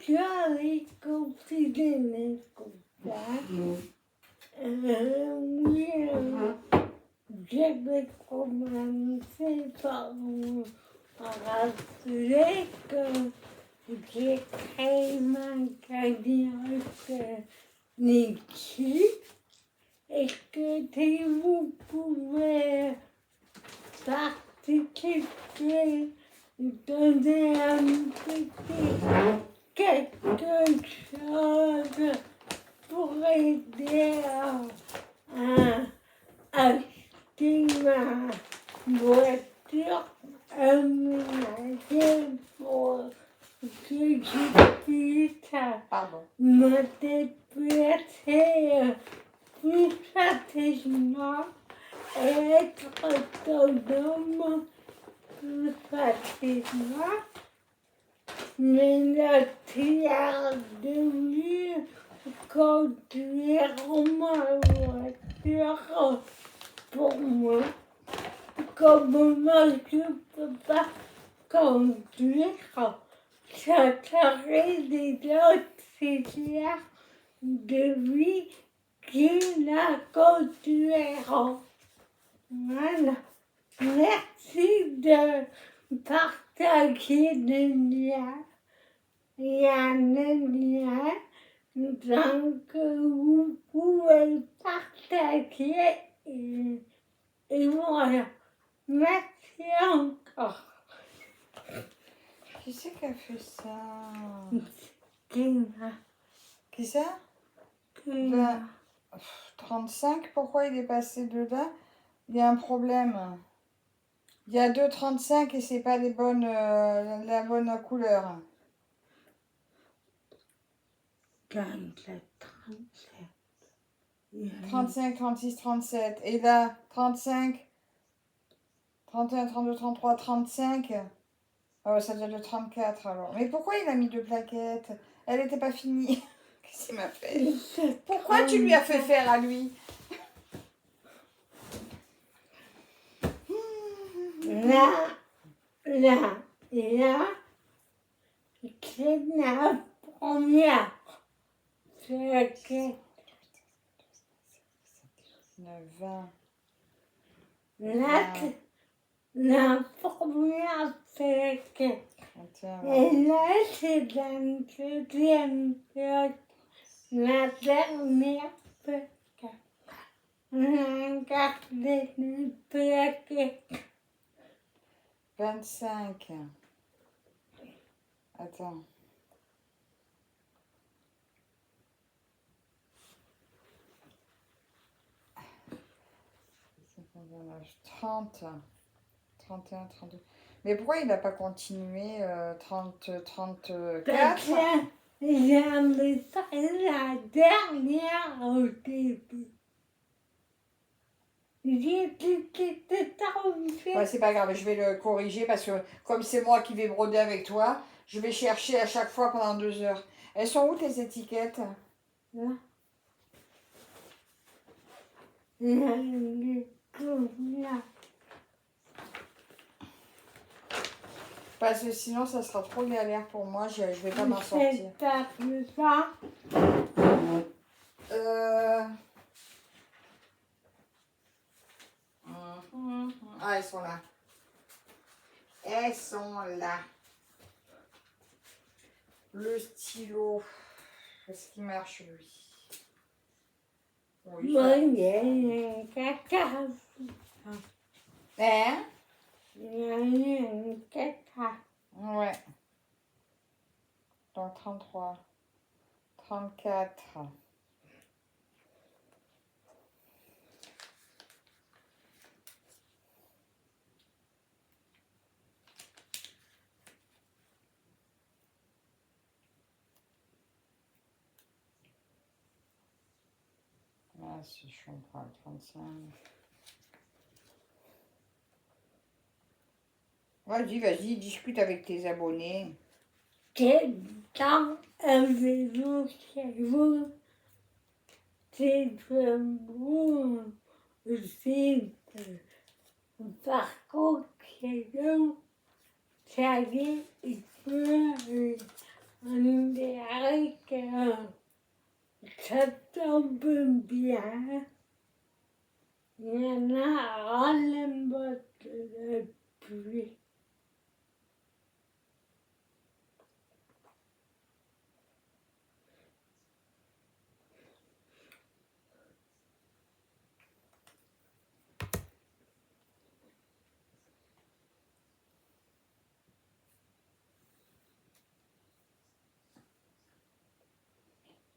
j'avais considéré comme ça. Oui, j'avais commencé par me rappeler que j'ai créé ma carrière d'études et que si vous pouvez participer, donner un petit quelque chose pour aider à acheter ma voiture, aménager pour que je puisse me déplacer plus facilement et être autonome plus facilement. Mais le tiers de lui conduire ma voiture pour moi. Comme moi je ne peux pas conduire, ça serait des auxiliaires de vie qui la conduiront. Voilà. Merci de partager le lien. Il y a un lien, donc vous pouvez partager et voilà. Merci encore. Qui c'est qui a fait ça? Kina. Qui ça? Kina. 35, pourquoi il est passé de là? Il y a un problème. Il y a 2,35 et c'est pas la bonne couleur. 37, 37. 35, 36, 37. Et là, 35, 31, 32, 33, 35. Oh, ça doit être le 34 alors. Mais pourquoi il a mis deux plaquettes? Elle n'était pas finie. Qu'est-ce qu'il m'a fait? Pourquoi tu lui as fait faire à lui? Là, c'est la première. Plaquette. 20. Là, la première plaquette. 21, Et là, c'est la deuxième plaquette. La dernière plaquette. On a gardé une plaquette. 25. Attends. 30. 31, 32. Mais pourquoi il n'a pas continué 30, 34? J'avais fait la dernière au début. J'ai dit que c'était tombé. Ouais, c'est pas grave, je vais le corriger parce que comme c'est moi qui vais broder avec toi, je vais chercher à chaque fois pendant 2 heures. Elles sont où tes étiquettes? Là. Là. Parce que sinon, ça sera trop galère pour moi, je vais pas m'en sortir. C'est ça. Ah, elles sont là. Elles sont là. Le stylo. Est-ce qu'il marche, lui? Oui, ça. Moi, il y a un caca. Hein? Il y a un caca. Ouais. Donc 33. 34. Ah, si je comprends, 35. Vas-y, discute avec tes abonnés. Quel temps avez-vous chez vous? C'est bon. C'est par contre chez nous, ça y est, il peut, on est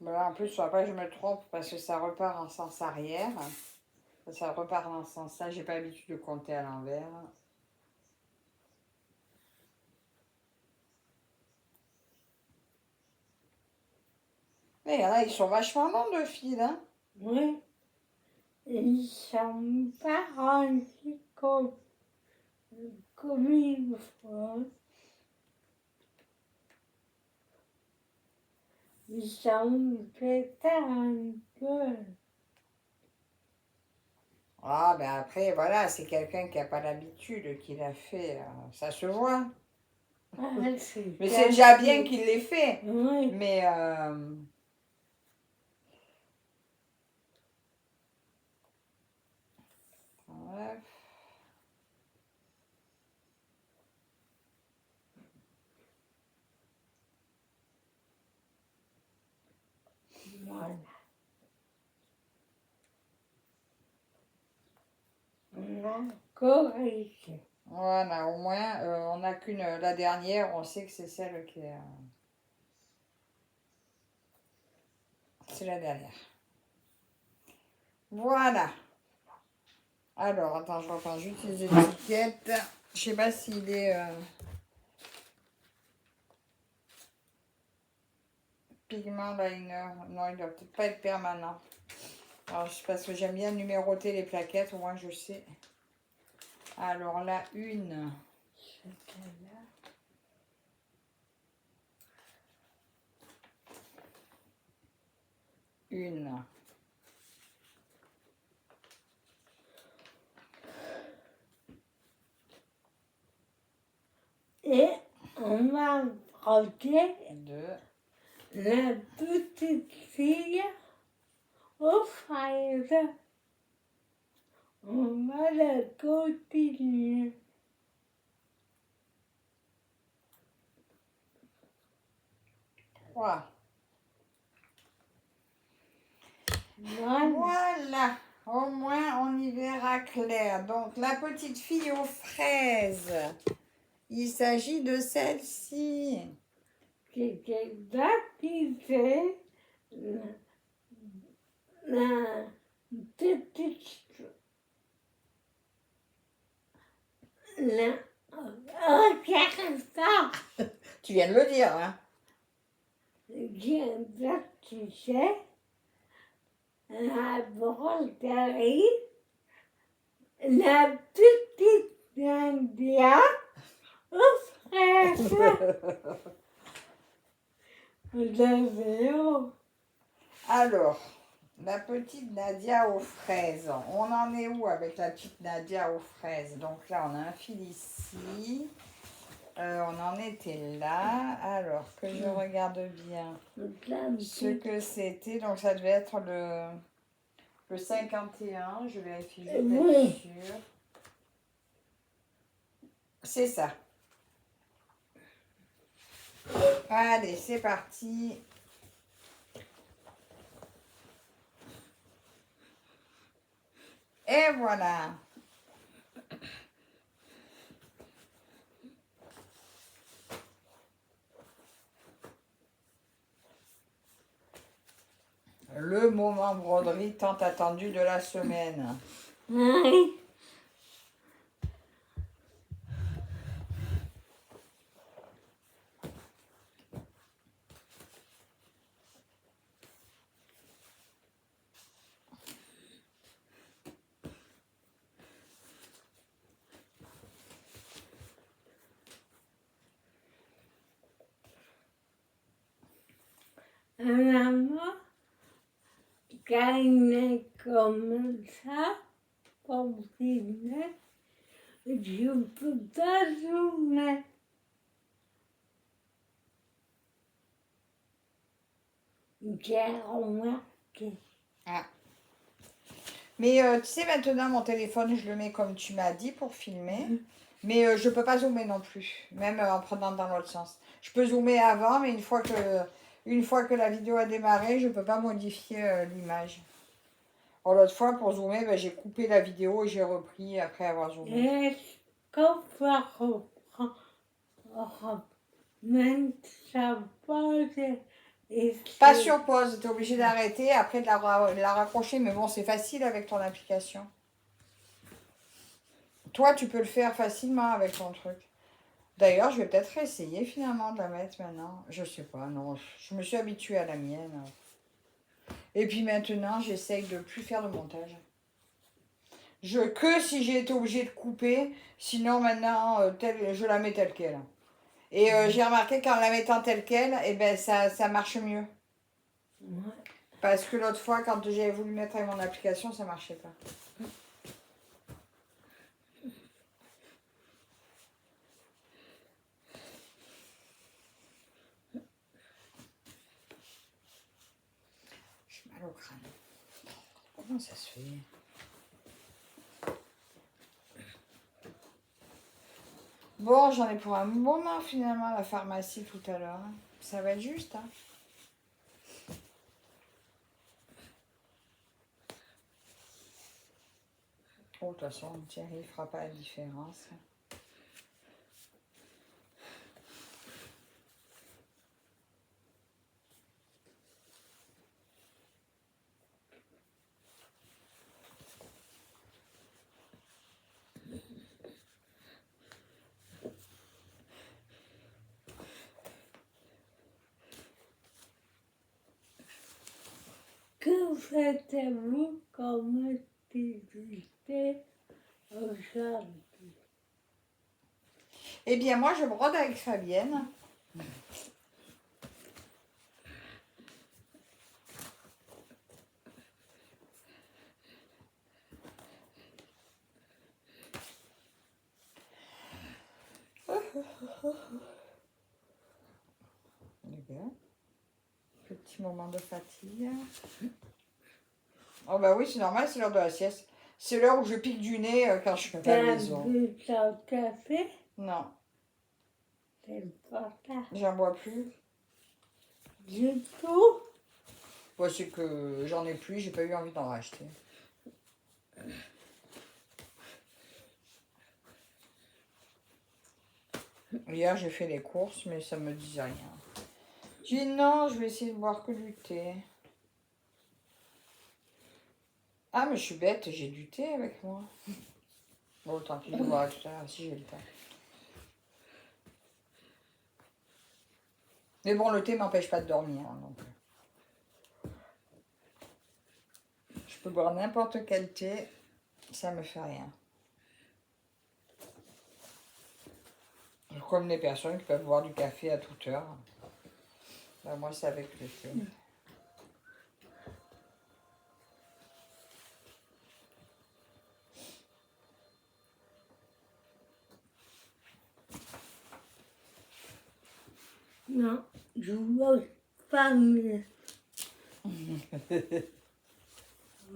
Voilà, en plus, il ne faudra pas que je me trompe parce que ça repart en sens arrière. Ça repart en sens là. J'ai pas l'habitude de compter à l'envers. Mais là, ils sont vachement longs de fil, hein. Oui. Ils sont pas rangés comme il faut. Ils sont faits un peu. Ah, ben après, voilà, c'est quelqu'un qui n'a pas l'habitude qui l'a fait. Ça se voit. Ah, Mais c'est déjà bien qu'il l'ait fait. Oui. Mais ouais. Voilà. On a corrigé. Voilà, au moins, on n'a qu'une, la dernière, on sait que c'est celle qui est... c'est la dernière. Voilà. Alors, attends, je reprends juste les étiquettes. Je sais pas s'il est... pigment liner. Non, il doit peut-être pas être permanent. Alors, c'est parce que j'aime bien numéroter les plaquettes, au moins je sais. Alors, la une. Une. Et on va frotter Deux. la petite fille aux fraises. On va la continuer. Trois. Voilà. Voilà. Au moins, on y verra clair. Donc, la petite fille aux fraises. Il s'agit de celle-ci. C'était baptisé la petite... La... Regarde ça. Tu viens de le dire, hein? J'ai baptisé la broderie, la petite Nadia aux fraises. Le vélo. Alors, la petite Nadia aux fraises. On en est où avec la petite Nadia aux fraises? Donc là, on a un fil ici. On en était là. Alors, que je regarde bien ce que c'était. Donc, ça devait être le 51. Je vérifie juste d'être Oui. sûre. C'est ça. Allez, c'est parti. Et voilà. Le moment broderie tant attendu de la semaine. Oui. Maman gagne comme ça pour dîner. Je peux pas zoomer. J'ai remarqué. Ah. Mais tu sais, maintenant, mon téléphone, je le mets comme tu m'as dit pour filmer. Mais je ne peux pas zoomer non plus, même en prenant dans l'autre sens. Je peux zoomer avant, mais une fois que la vidéo a démarré, je ne peux pas modifier l'image. Or, l'autre fois, pour zoomer, ben, j'ai coupé la vidéo et j'ai repris après avoir zoomé. Est-ce qu'on va reprendre même ça pose Et Pas c'est- sur pause, tu es obligé d'arrêter, après de la raccrocher, mais bon, c'est facile avec ton application. Toi, tu peux le faire facilement avec ton truc. D'ailleurs, je vais peut-être essayer finalement de la mettre maintenant. Je sais pas, non, je me suis habituée à la mienne. Et puis maintenant, j'essaye de plus faire de montage. Que si j'ai été obligée de couper, sinon maintenant, je la mets telle qu'elle. Et j'ai remarqué qu'en la mettant telle qu'elle, eh ben, ça marche mieux. Ouais. Parce que l'autre fois, quand j'avais voulu mettre avec mon application, ça marchait pas. J'ai mal au crâne. Comment ça se fait? Bon, j'en ai pour un moment finalement à la pharmacie tout à l'heure. Ça va être juste, hein. Oh, de toute façon, Thierry ne fera pas la différence. Que faites-vous comme activité aujourd'hui? Eh bien, moi, je brode avec Fabienne. Eh bien, petit moment de fatigue. Oh bah oui, c'est normal, c'est l'heure de la sieste. C'est l'heure où je pique du nez quand je suis à la T'as maison. bu ton café? Non, C'est pas ça j'en bois plus. du tout. Bon, c'est que j'en ai plus, j'ai pas eu envie d'en racheter. Hier, j'ai fait les courses, mais ça me disait rien. J'ai dit non, je vais essayer de boire que du thé. Ah, mais je suis bête, j'ai du thé avec moi. Bon, tant pis, je boirai tout à l'heure si j'ai le temps. Mais bon, le thé m'empêche pas de dormir. Donc. Je peux boire n'importe quel thé, ça me fait rien. Comme les personnes qui peuvent boire du café à toute heure. Ben, moi, c'est avec le thé. Non, je vois pas mieux.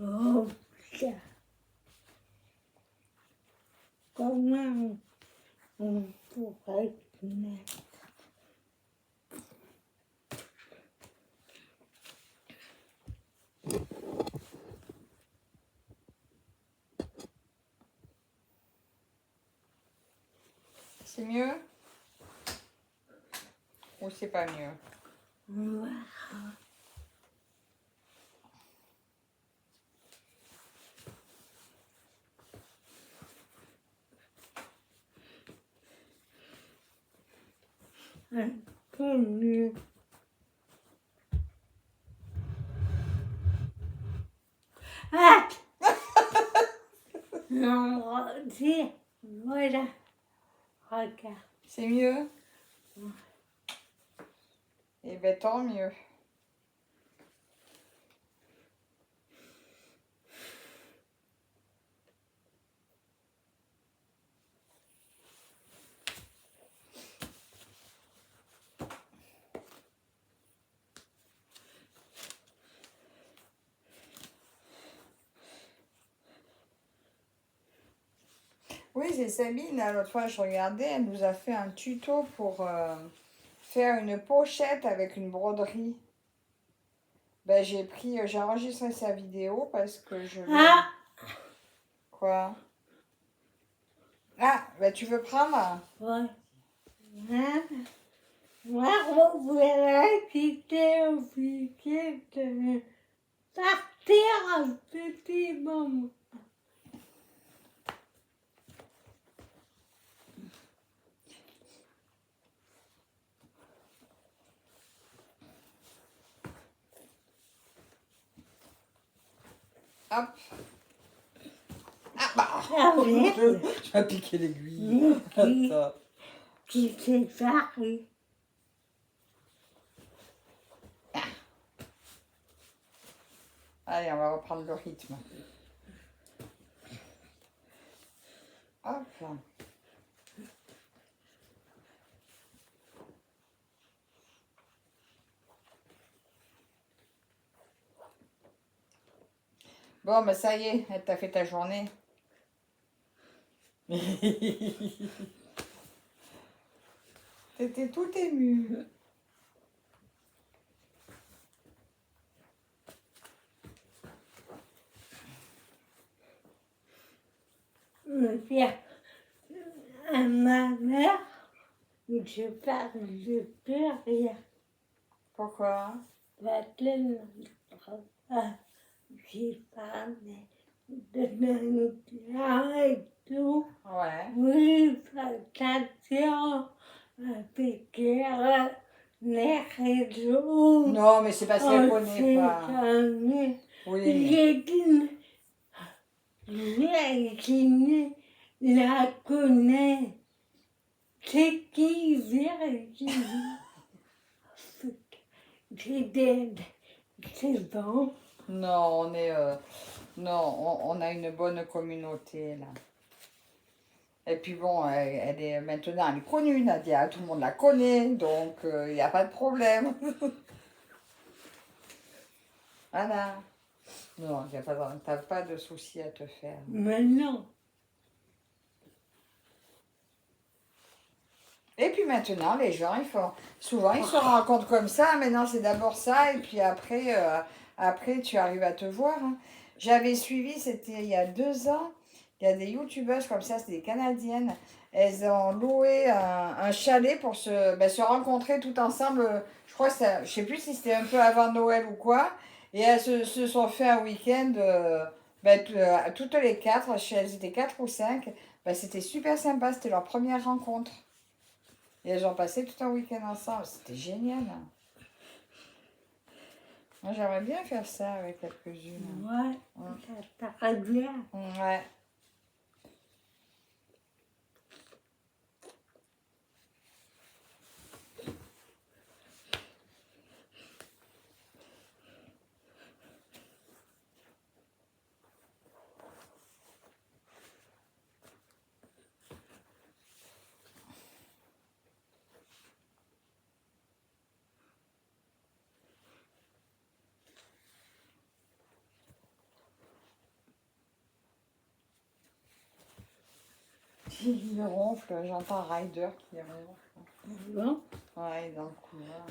Oh, ça. Comment on pourrait mettre? C'est mieux? Ou c'est pas mieux? Voilà. Un peu mieux. Ah! Non, dis, voilà. Regarde. C'est mieux? Eh ben, tant mieux. Oui, c'est Sabine, là, l'autre fois je regardais, elle nous a fait un tuto pour faire une pochette avec une broderie. Ben, j'ai enregistré sa vidéo parce que je veux... Ah! Quoi? Ah, ben tu veux prendre? Ouais. Hein? Moi, on voulait quitter au week-end, partir un petit moment. Hop. Ah bah Ah merde, tu m'as piqué l'aiguille. Attends. qui s'est parlé. Allez, on va reprendre le rythme. Hop. Bon, bah ça y est, elle t'a fait ta journée. T'étais tout émue. Me dire à ma mère, je parle de plus rien. Pourquoi? Maintenant, j'ai parlé de nourriture et tout. Ouais. Oui, attention avec les réseaux. Non, mais c'est parce qu'elle On connaît sait pas. jamais. Oui, mais... Virginie la connaît. C'est qui Virginie? C'est bon. Non, on est... non, on a une bonne communauté, là. Et puis bon, elle est maintenant, elle est connue, Nadia. Tout le monde la connaît, donc il n'y a pas de problème. Voilà. Non, t'as pas de soucis à te faire. Mais non. Et puis maintenant, les gens, souvent, ils se rencontrent comme ça. Maintenant, c'est d'abord ça, et puis après, tu arrives à te voir. Hein. J'avais suivi, c'était il y a 2 ans, il y a des youtubeuses comme ça, c'est des Canadiennes. Elles ont loué un chalet pour se rencontrer tout ensemble. Je crois que je sais plus si c'était un peu avant Noël ou quoi. Et elles se sont fait un week-end, toutes les 4, elles étaient 4 ou 5. C'était super sympa, c'était leur première rencontre. Et elles ont passé tout un week-end ensemble. C'était génial. Hein. Moi, j'aimerais bien faire ça avec quelques-unes. Ouais, ça paraît bien. Ouais. Il ronfle, j'entends Ryder qui ronfle. Bon. Ouais, dans le couloir.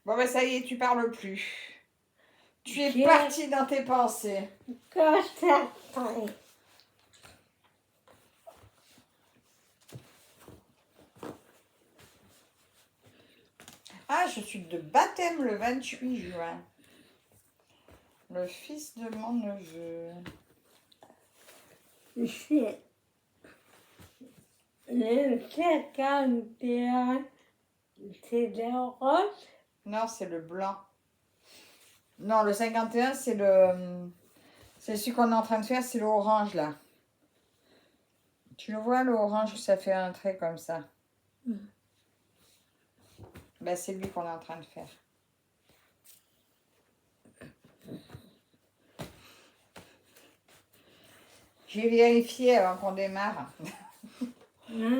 Bon, ben ça y est, tu parles plus. Tu es parti dans tes pensées. Quand ça paraît. Ah, je suis de baptême le 28 juin. Le fils de mon neveu. C'est le 51, c'est le rose. Non, c'est le blanc. Non, le 51, c'est celui qu'on est en train de faire, c'est l'orange, là. Tu le vois, l'orange, ça fait un trait comme ça. C'est lui qu'on est en train de faire. J'ai vérifié avant qu'on démarre.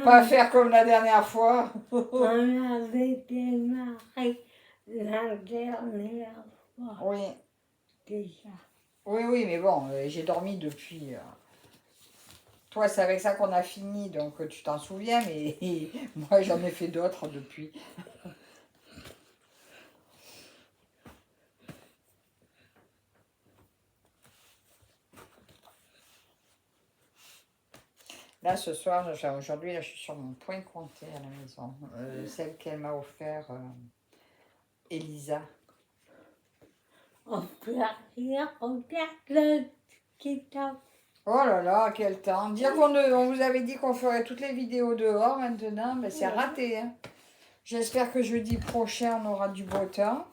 Pas faire comme la dernière fois. On avait démarré la dernière fois Oui, déjà. oui, mais bon, j'ai dormi depuis. Toi, c'est avec ça qu'on a fini, donc tu t'en souviens, mais moi, j'en ai fait d'autres depuis. Là, ce soir, aujourd'hui, là, je suis sur mon point compté à la maison. Celle qu'elle m'a offert, Elisa. On peut rien, regarde le TikTok. Oh là là, quel temps. Dire on vous avait dit qu'on ferait toutes les vidéos dehors maintenant, mais c'est raté. Hein. J'espère que jeudi prochain, on aura du beau temps.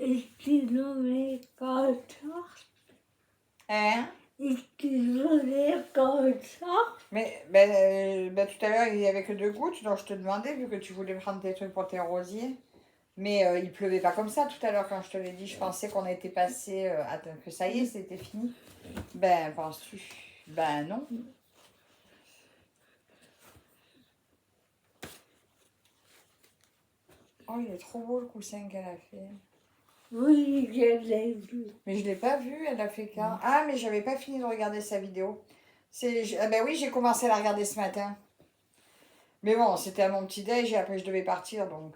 Excusez-moi comme ça. Hein? Excusez-moi comme ça. Mais tout à l'heure, il n'y avait que 2 gouttes, donc je te demandais, vu que tu voulais prendre tes trucs pour tes rosiers. Mais il pleuvait pas comme ça tout à l'heure quand je te l'ai dit. Je pensais qu'on était passé, attends, que ça y est, c'était fini. Ben, penses-tu? Ben non. Oh, il est trop beau le coussin qu'elle a fait. Oui, je l'ai vu. Mais je l'ai pas vu, elle a fait quand? Ah, mais j'avais pas fini de regarder sa vidéo. Ah ben oui, j'ai commencé à la regarder ce matin. Mais bon, c'était à mon petit déj et après je devais partir, donc...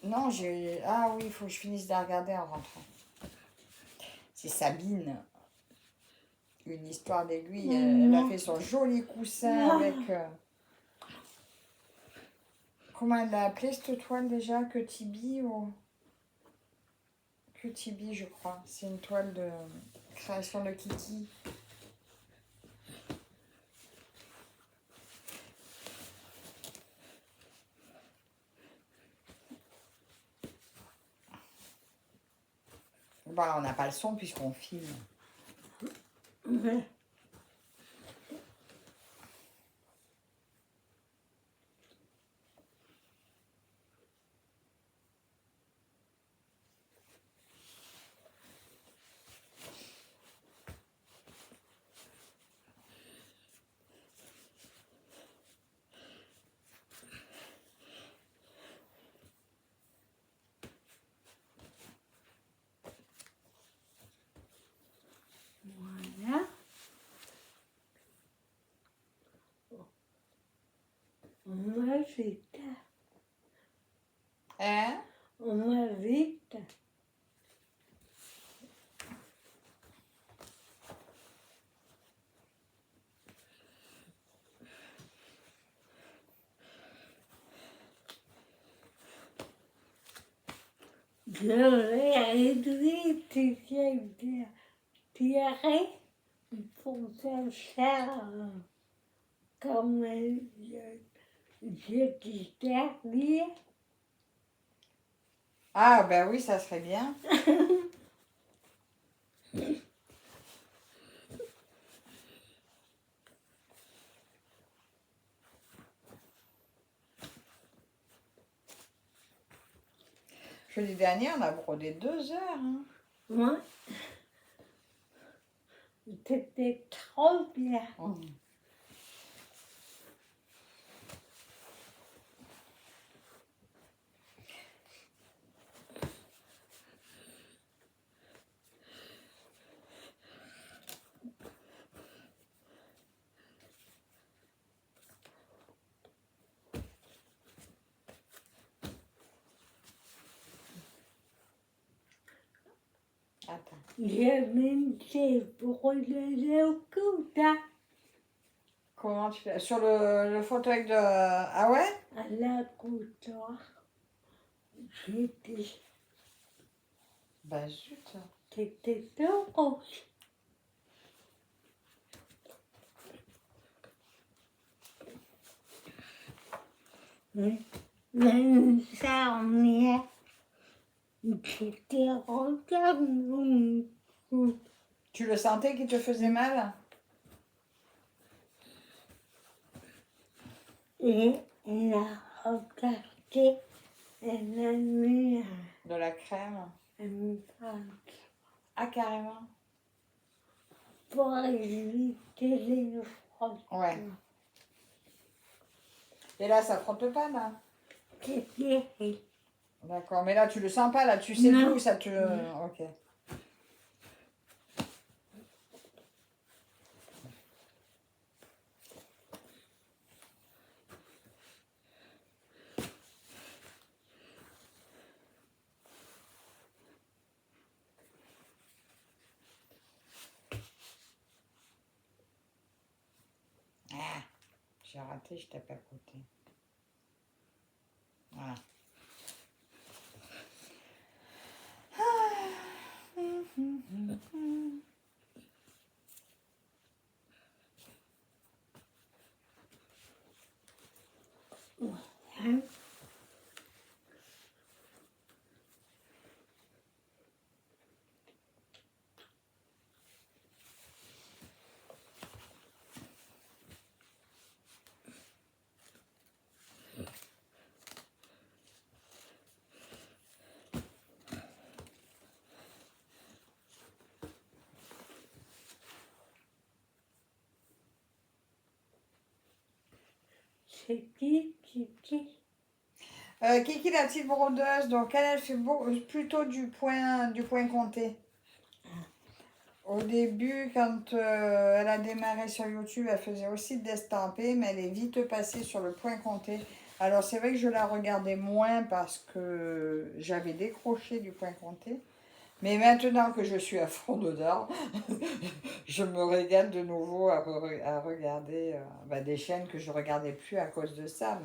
Non, j'ai... Ah oui, il faut que je finisse de la regarder en rentrant. C'est Sabine. Une histoire d'aiguille. Elle a fait son joli coussin avec... Comment elle l'a appelé cette toile déjà? Que Tibi ou... Que Tibi, je crois. C'est une toile de création de Kiki. Bon, là, on n'a pas le son puisqu'on filme. Ouais. Voilà. On va vite. Hein? On va vite. Je vais réduire tes tirer pour te faire comme je t'ai dit. Ah, ben oui, ça serait bien. Jeudi dernier, on a brodé 2 heures. Hein. Moi, c'était trop bien. Attends. J'ai même brûlé le couteau Comment tu fais? Sur le fauteuil de... Ah ouais? à la couteau. J'étais Bah zut. c'était tout rouge. Même ça, on est. J'étais regarde mon cou. Tu le sentais qu'il te faisait mal? Et elle a regardé, elle a mis De la crème. un pack Ah, carrément. pour éviter les frottements. Ouais. Et là, ça frotte pas, là. C'est serré. D'accord. Mais là, tu le sens pas, là. Tu sais Non. d'où ça te... Non. Ok. Ah, j'ai raté, je tape à côté. Voilà. Hein? C'est qui? Kiki, la petite brodeuse, donc elle fait plutôt du point compté. Au début, quand elle a démarré sur YouTube, elle faisait aussi de l'estampé, mais elle est vite passée sur le point compté. Alors c'est vrai que je la regardais moins parce que j'avais décroché du point compté. Mais maintenant que je suis à fond dedans, je me régale de nouveau à regarder des chaînes que je regardais plus à cause de ça.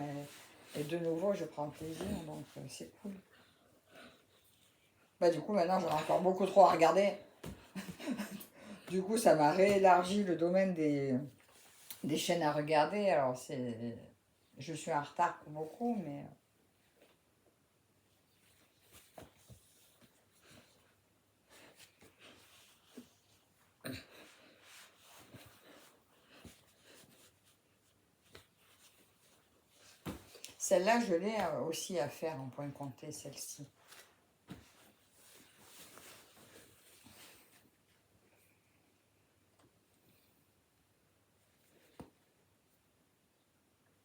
Et de nouveau, je prends plaisir, donc c'est cool. Du coup, maintenant, j'en ai encore beaucoup trop à regarder. Du coup, ça m'a réélargi le domaine des chaînes à regarder. Alors, je suis en retard pour beaucoup, mais... Celle-là, je l'ai aussi à faire en point compté, celle-ci.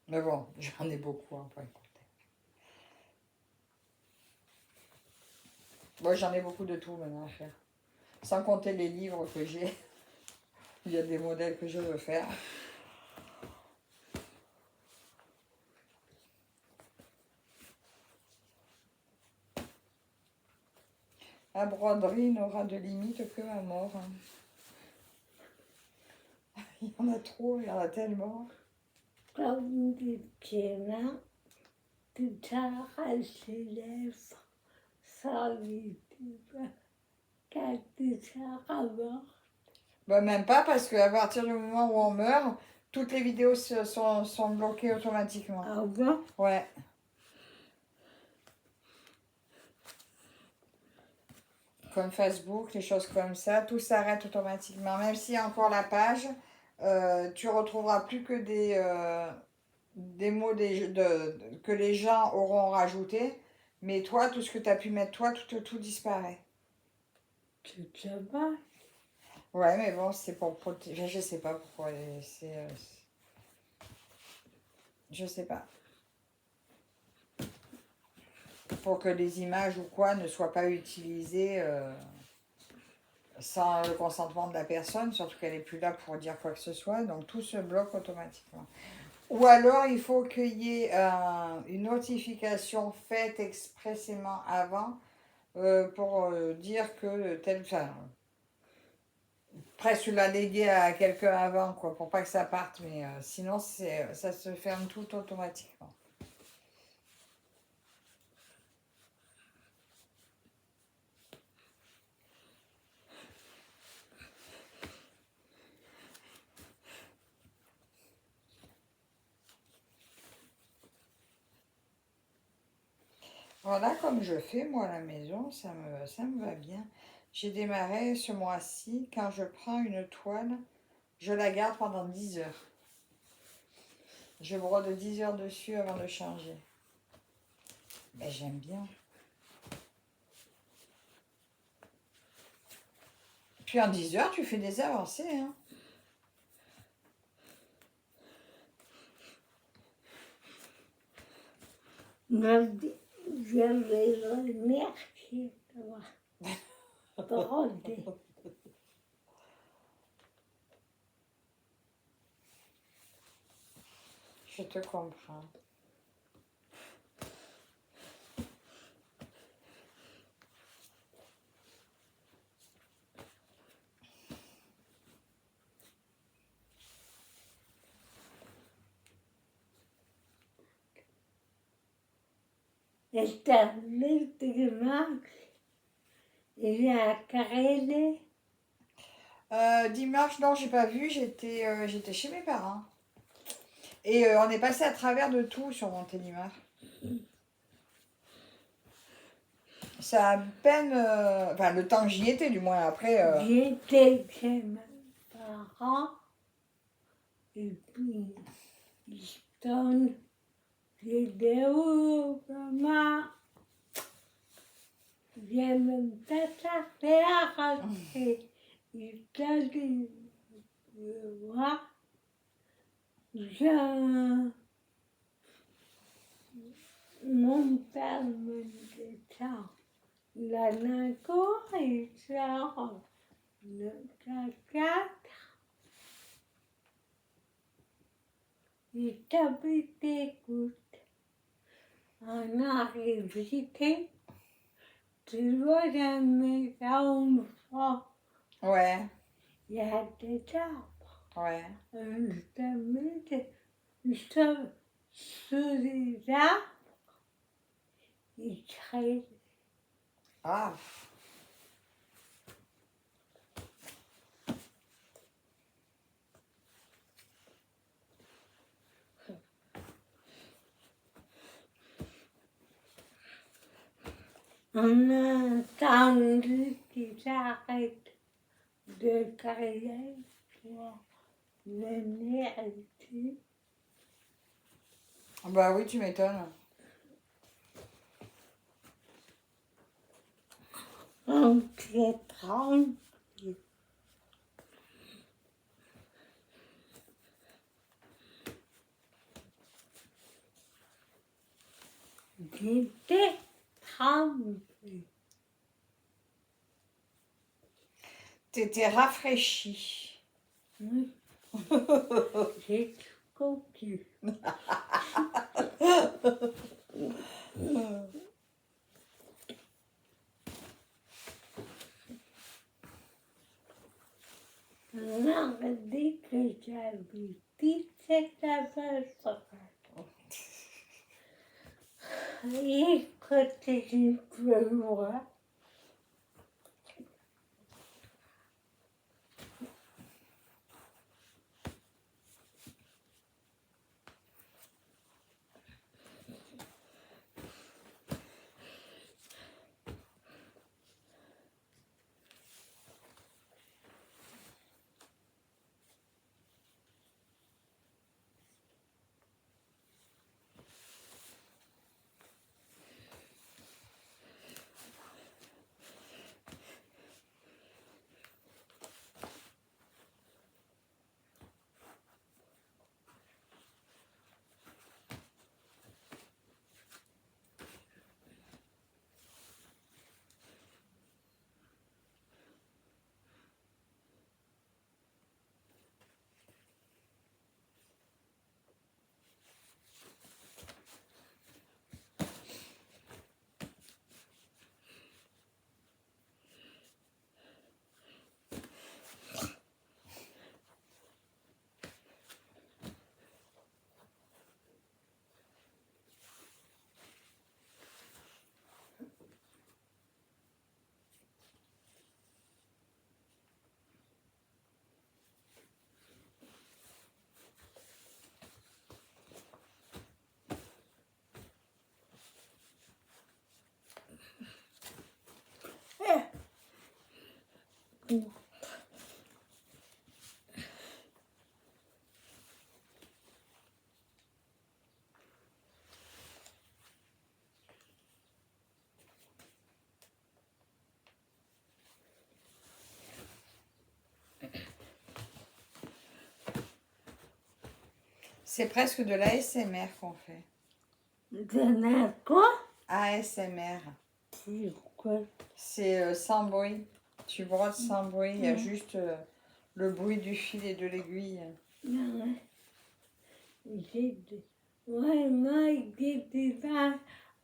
Mais bon, j'en ai beaucoup en point compté. Moi, j'en ai beaucoup de tout maintenant à faire. Sans compter les livres que j'ai. Il y a des modèles que je veux faire. La broderie n'aura de limite que ma mort. Il y en a trop, il y en a tellement. Comme du piano, tu t'arraches les lèvres sans YouTube. Quand tu seras mort. Même pas, parce qu'à partir du moment où on meurt, toutes les vidéos sont bloquées automatiquement. Ah bon? Ouais. Comme Facebook, les choses comme ça, tout s'arrête automatiquement. Même s'il y a encore la page, tu retrouveras plus que des mots que les gens auront rajoutés. Mais toi, tout ce que tu as pu mettre, toi, tout disparaît. Tu te bats? Ouais, mais bon, c'est pour protéger. Je sais pas pourquoi. Je sais pas. Pour que les images ou quoi ne soient pas utilisées sans le consentement de la personne, surtout qu'elle n'est plus là pour dire quoi que ce soit. Donc tout se bloque automatiquement. Ou alors, il faut qu'il y ait une notification faite expressément avant pour dire que presque la léguer à quelqu'un avant, quoi, pour pas que ça parte. Mais sinon, ça se ferme tout automatiquement. Voilà comme je fais, moi, à la maison, ça me va bien. J'ai démarré ce mois-ci, quand je prends une toile, je la garde pendant 10 heures. Je brode 10 heures dessus avant de changer. J'aime bien. Puis en 10 heures, tu fais des avancées. Hein. Je les remercie d'avoir brodé. Je te comprends. Établi dimanche, il a carré. Dimanche, non, j'ai pas vu, j'étais chez mes parents. Et on est passé à travers de tout sur Montélimar. Ça a à peine. Enfin, le temps que j'y étais, du moins. Après. J'étais chez mes parents et puis Stone, j'étais où vraiment? J'ai même pas fait à rentrer. Stone, je vois, mon père me dit ça. La nago, il sort le caca. Il t'habite, écoute. On arrive ici, tu vois la maison froid. Ouais, Il y a des arbres. ouais. On s'amuse sous les arbres. Il traîne. Ah, On a entendu qu'ils arrêtent de crier pour venir ici. bah oui, tu m'étonnes. On s'est tranquille. J'étais tranquille. T'étais rafraîchi. Oui, j'ai tout compris. On a dit que j'avais 17 ans. Et quand j'ai pu voir, C'est presque de l'ASMR qu'on fait. De quoi? ASMR. Pourquoi? C'est sans bruit. Tu brodes sans bruit. Il y a juste le bruit du fil et de l'aiguille. Non, vraiment, j'étais pas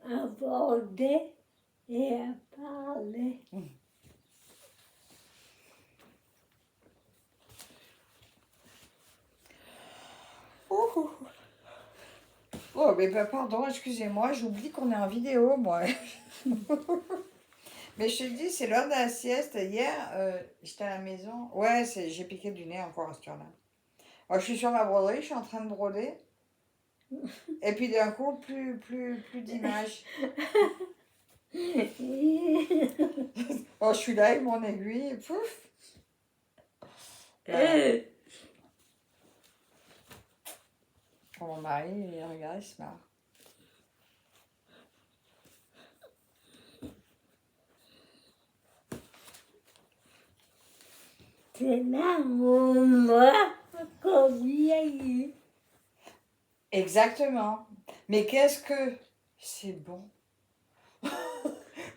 à border et à parler. Ouh. Oh, mais bah, pardon, excusez-moi, j'oublie qu'on est en vidéo, moi. Mais je te dis, c'est l'heure de la sieste. Hier, j'étais à la maison. Ouais, j'ai piqué du nez encore à cette heure-là. Alors, je suis sur ma broderie, je suis en train de broder. Et puis d'un coup, plus d'images. Oh, je suis là avec mon aiguille, et pouf. Voilà. Mon mari, il regarde, il se marre. C'est là où moi, qu'on vieillit. Exactement. Mais qu'est-ce que c'est bon.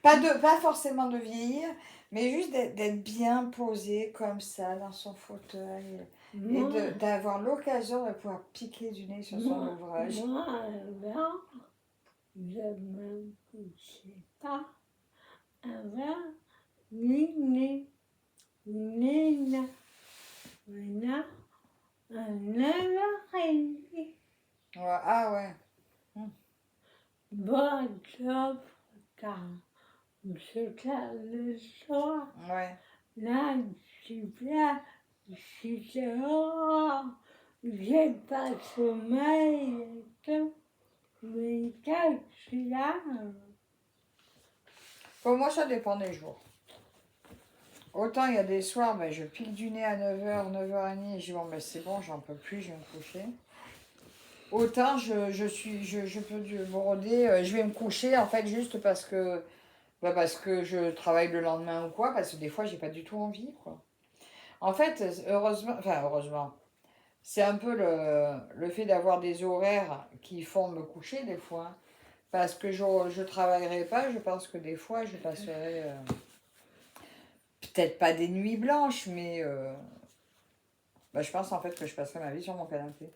Pas forcément de vieillir, mais juste d'être bien posé comme ça dans son fauteuil et d'avoir l'occasion de pouvoir piquer du nez sur son ouvrage. Moi, avant, je me couchais pas avant minuit. Maintenant, à 9h30. Ouais, ah ouais. Bon job, quand je calme le soir. Ouais. Là, je suis là, je suis dehors, j'ai pas de sommeil et tout. Mais quand je suis là, Pour moi, ça dépend des jours. Autant il y a des soirs, ben, je pique du nez à 9h, 9h30 et je dis bon, ben, c'est bon, j'en peux plus, je vais me coucher. Autant je peux broder, je vais me coucher en fait juste parce que je travaille le lendemain ou quoi, parce que des fois j'ai pas du tout envie quoi. En fait, heureusement, c'est un peu le fait d'avoir des horaires qui font me coucher des fois. Parce que je travaillerai pas, je pense que des fois je passerai, peut-être pas des nuits blanches, mais je pense en fait que je passerai ma vie sur mon canapé.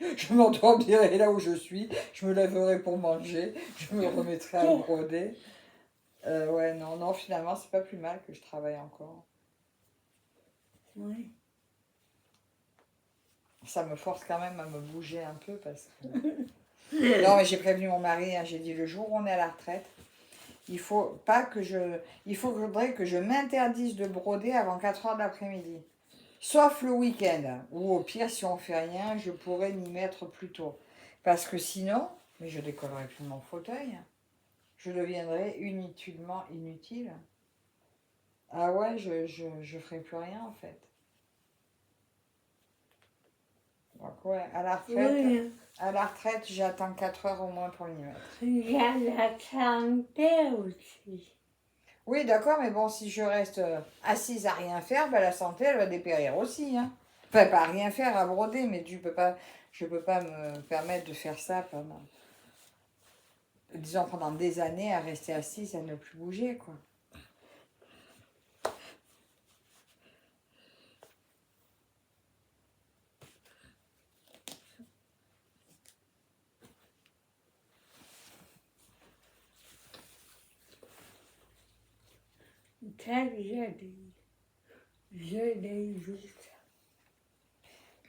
Je m'endormirai là où je suis, je me lèverai pour manger, je me remettrai à broder. Ouais, non, finalement, c'est pas plus mal que je travaille encore. oui. Ça me force quand même à me bouger un peu parce que... Non, mais j'ai prévenu mon mari, hein, j'ai dit le jour où on est à la retraite, il faudrait que je m'interdise de broder avant 4h de l'après-midi. Sauf le week-end, ou au pire, si on fait rien, je pourrais m'y mettre plus tôt. Parce que sinon, mais je décollerai plus mon fauteuil. Je deviendrai inutilement inutile. Ah ouais, je ferai plus rien en fait. Donc ouais, Oui, à la retraite, j'attends 4 heures au moins pour m'y mettre. il y a la santé aussi. Oui, d'accord, mais bon, si je reste assise à rien faire, ben, la santé, elle va dépérir aussi. Hein. Enfin, pas à rien faire, à broder, mais je peux pas me permettre de faire ça pendant, disons, pendant des années, à rester assise, à ne plus bouger, quoi. Ça, je l'ai vu.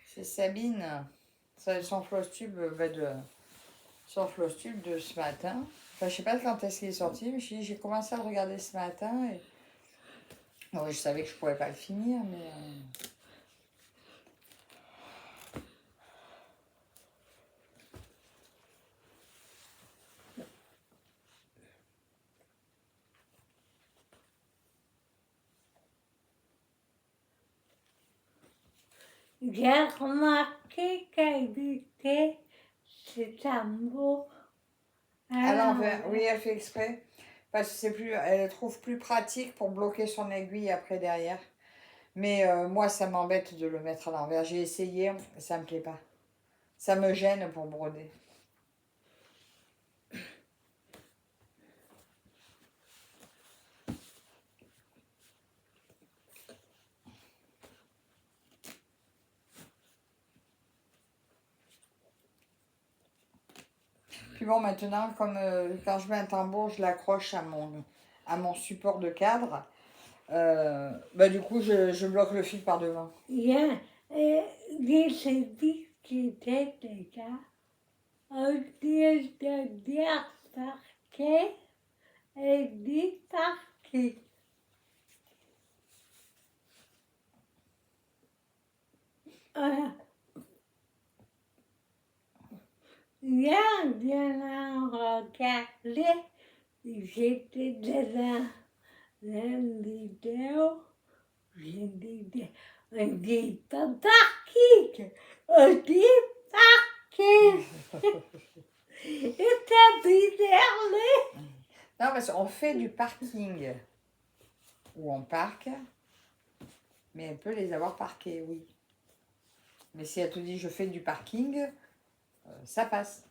C'est Sabine, son floss-tube de ce matin. Enfin, je sais pas quand est-ce qu'il est sorti, mais j'ai commencé à le regarder ce matin et ouais, je savais que je pourrais pas le finir, mais J'ai remarqué qu'elle était ce tambour à l'envers. Oui, elle fait exprès. Parce que elle trouve plus pratique pour bloquer son aiguille après derrière. Mais moi, ça m'embête de le mettre à l'envers. J'ai essayé, ça me plaît pas. Ça me gêne pour broder. Puis bon, maintenant, comme quand je mets un tambour, je l'accroche à mon support de cadre. Bah, du coup, je bloque le fil par devant. Il y a des services qui étaient déjà en train de débarquer et débarquer. Hier, bien regardé, j'étais dans la vidéo, j'ai dit, on dit pas parking, on dit parking. Et t'as bizarre, Non, parce qu'on fait du parking où on parque, mais elle peut les avoir parqués, oui. Mais si elle te dit je fais du parking, ça passe.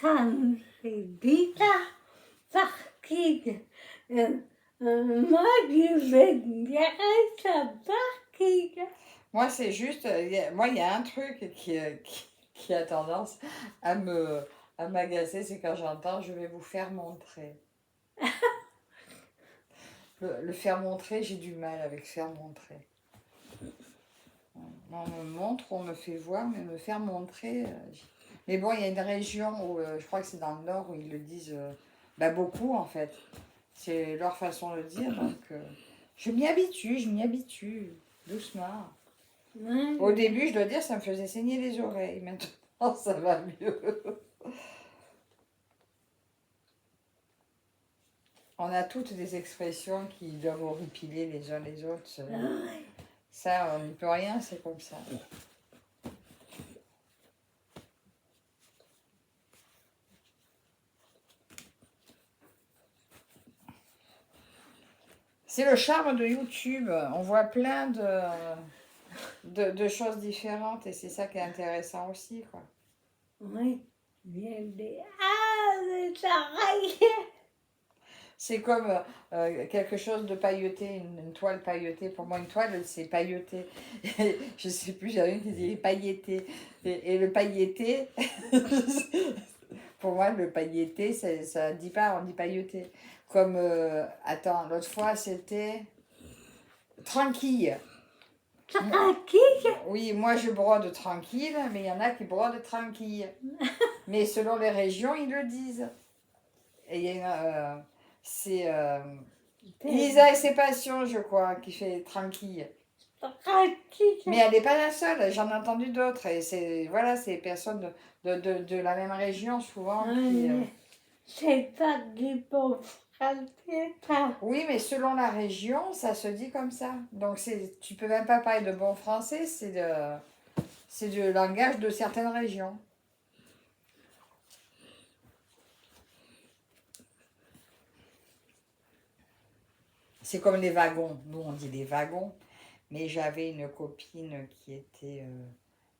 ça me fait bizarre, parking. Moi, je vais dire ça parking. Moi, c'est juste, moi, il y a un truc qui a tendance à m'agacer, c'est quand j'entends je vais vous faire montrer. Le faire montrer, j'ai du mal avec faire montrer. On me montre, on me fait voir, mais me faire montrer. Mais bon, il y a une région où, je crois que c'est dans le nord, où ils le disent bah, beaucoup en fait. C'est leur façon de le dire, donc je m'y habitue, doucement. Ouais. Au début, je dois dire, ça me faisait saigner les oreilles. Maintenant, ça va mieux. On a toutes des expressions qui doivent horripiler les uns les autres. Ça, on n'y peut rien, c'est comme ça. C'est le charme de YouTube. On voit plein de choses différentes et c'est ça qui est intéressant aussi, quoi. Oui, j'ai dit, ah, les oreilles. C'est comme quelque chose de pailleté, une toile pailletée. Pour moi, une toile, c'est pailleté. Je sais plus, j'avais une qui disait pailleté. Et le pailleté, pour moi, le pailleté, ça dit pas, on dit pailleté. Comme, attends, l'autre fois, c'était tranquille. Tranquille. Oui, moi, je brode tranquille, mais il y en a qui brodent tranquille. Mais selon les régions, ils le disent. Et il y a c'est Lisa et ses passions, je crois, qui fait tranquille. Tranquille. Mais elle n'est pas la seule, j'en ai entendu d'autres. Et c'est voilà, c'est personnes de la même région, souvent. Qui, C'est pas du bon français, ça. Oui, mais selon la région, ça se dit comme ça. Donc tu peux même pas parler de bon français, c'est du langage de certaines régions. C'est comme les wagons. Nous, on dit les wagons. Mais j'avais une copine qui était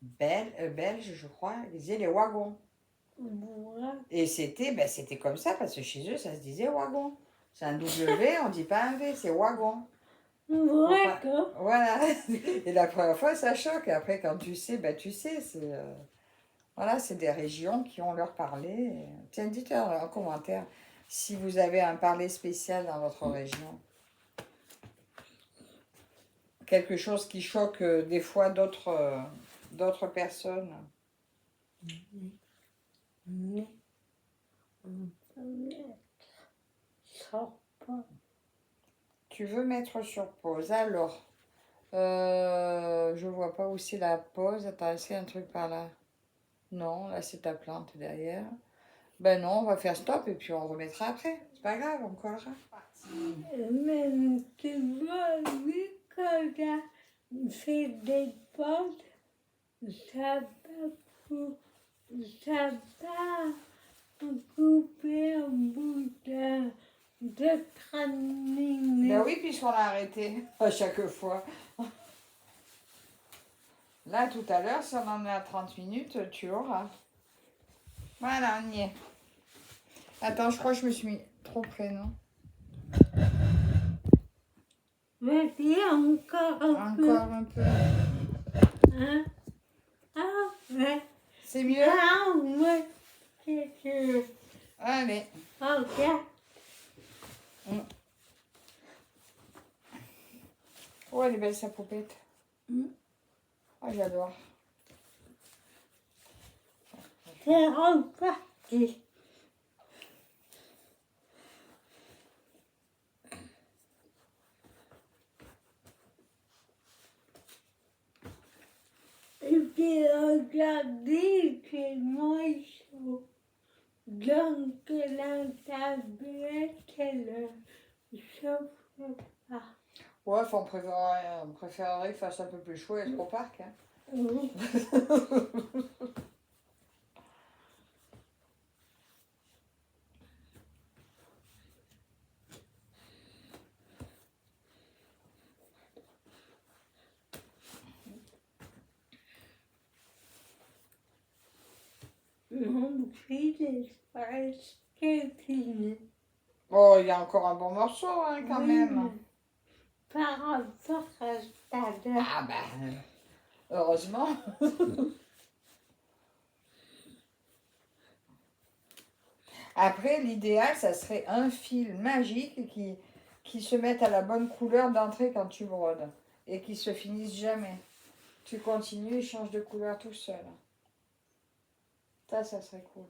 belge, je crois. Elle disait les wagons. Ouais. Et c'était comme ça, parce que chez eux, ça se disait wagon. C'est un W, on dit pas un V, c'est wagon. Ouais, quoi. Voilà. Et la première fois, ça choque. Après, quand tu sais, tu sais. Voilà, c'est des régions qui ont leur parler. Tiens, dites en commentaire si vous avez un parler spécial dans votre région. Quelque chose qui choque des fois d'autres personnes. Mais on peut mettre sur pause. Tu veux mettre sur pause. Alors, je vois pas où c'est la pause. Attends, est-ce qu'il y a un truc par là? Non, là c'est ta plante derrière. Ben non, on va faire stop et puis on remettra après. C'est pas grave, on collera. Même tu vois, vu qu'on a fait des pauses, ça va couper un bout de 30 minutes. Ben oui, puisqu'on a arrêté à chaque fois. Là, tout à l'heure, si on en est à 30 minutes, tu l'auras. Voilà, on y est. Attends, je crois que je me suis mis trop près, non? Vas-y, encore un peu. Encore un peu. Hein? Ah, ouais. C'est mieux? Ah, ouais. C'est Allez. ok. Oh, elle est belle sa poupette. Oh, j'adore. C'est reparti. Et puis regardez, c'est moins chaud. Donc la tablette, elle chauffe pas. Ouais, enfin, on préférerait qu'il fasse un peu plus chaud et être au parc. Hein. Oui. Mon fils est presque fini. Oh, il y a encore un bon morceau, hein, quand Oui, même. mais par rapport à tout à l'heure. Ah ben, heureusement. Après, l'idéal, ça serait un fil magique qui se mette à la bonne couleur d'entrée quand tu brodes. Et qui se finisse jamais. Tu continues, il change de couleur tout seul. Ça serait cool.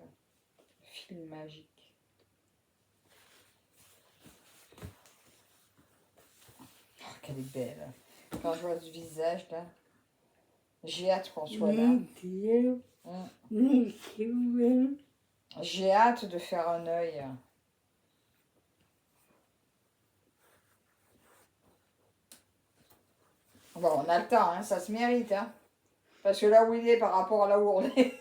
Fil magique. Oh, qu'elle est belle. Quand je vois ce visage là, j'ai hâte qu'on soit là. Mon Dieu, mais c'est vrai. J'ai hâte de faire un œil. Bon, on a le temps, hein, ça se mérite. Hein, parce que là où il est par rapport à là où on est.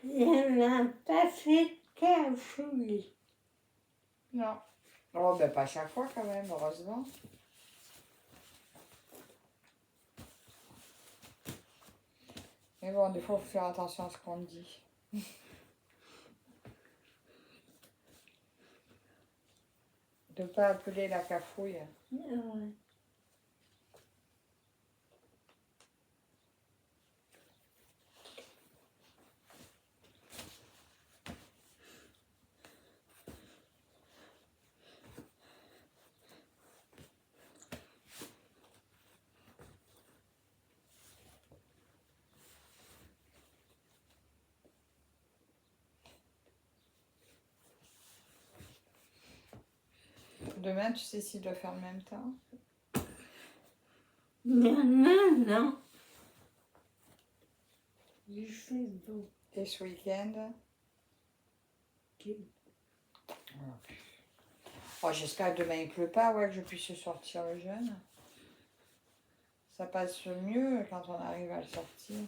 Il n'a pas fait qu'à fouiller. Non. Oh, ben pas chaque fois quand même, heureusement. Mais bon, des fois, il faut faire attention à ce qu'on dit. De ne pas appeler la cafouille. Ouais. Demain, tu sais s'il doit faire le même temps. Non, non, non. Je fais beau. Et ce week-end. Oh, j'espère que demain il pleut pas, ouais, que je puisse sortir le jeune. Ça passe mieux quand on arrive à le sortir.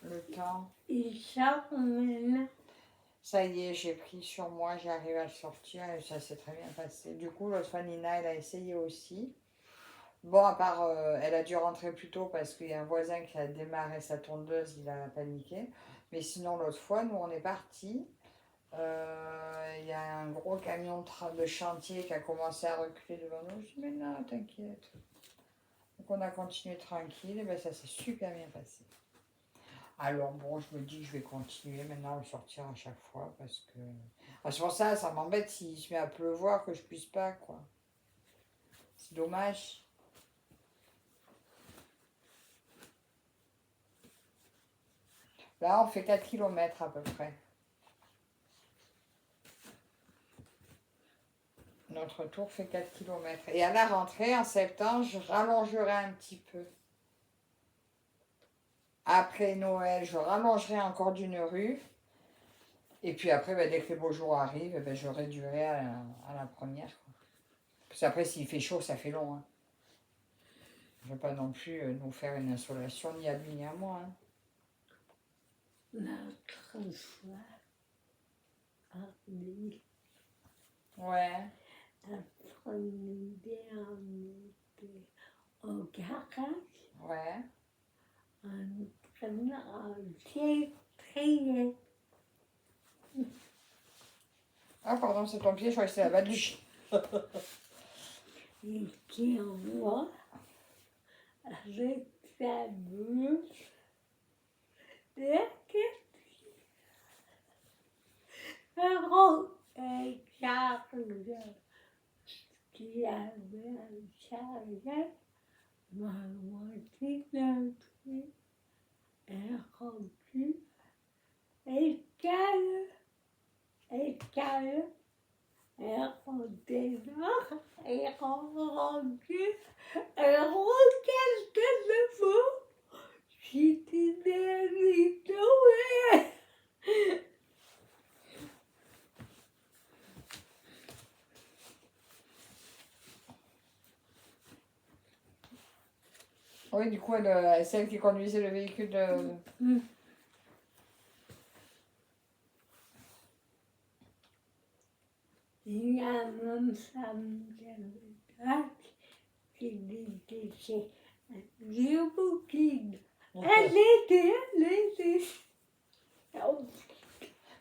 Le temps. Il sort maintenant. Ça y est, j'ai pris sur moi, j'ai arrivé à le sortir et ça s'est très bien passé. Du coup, l'autre fois, Nina, elle a essayé aussi. Bon, à part, elle a dû rentrer plus tôt parce qu'il y a un voisin qui a démarré sa tondeuse, il a paniqué. Mais sinon, l'autre fois, nous, on est partis. Il y a un gros camion de chantier qui a commencé à reculer devant nous. Je dis, mais non, t'inquiète. Donc, on a continué tranquille et ben, ça s'est super bien passé. Alors bon, je me dis que je vais continuer maintenant à le sortir à chaque fois parce que... Ah, c'est pour ça, ça m'embête s'il se met à pleuvoir que je puisse pas, quoi. C'est dommage. Là, on fait 4 km à peu près. Notre tour fait 4 km. Et à la rentrée, en septembre, je rallongerai un petit peu. Après Noël, je rallongerai encore d'une rue. Et puis après, ben, dès que les beaux jours arrivent, ben, je réduirai à la première. Quoi. Parce qu'après, s'il fait chaud, ça fait long. Hein. ne vais pas non plus nous faire une insolation ni à lui ni à moi. Hein. L'autre fois, on Ouais, après-midi, on était au garage, ouais. en train de trier. Ah, pardon, c'est ton pied, je crois que c'est la baluche. Et qui voit avec sa bouche la casserole et charge qui avait un chargeur. Maman dit notre est remplie et calme, et calme. Et conteneur est rendu et regarde le fond. J'étais désolée. Oui, du coup, celle qui conduisait le véhicule de... Il y a même femme qui disait c'est un vieux bouquin. Elle était.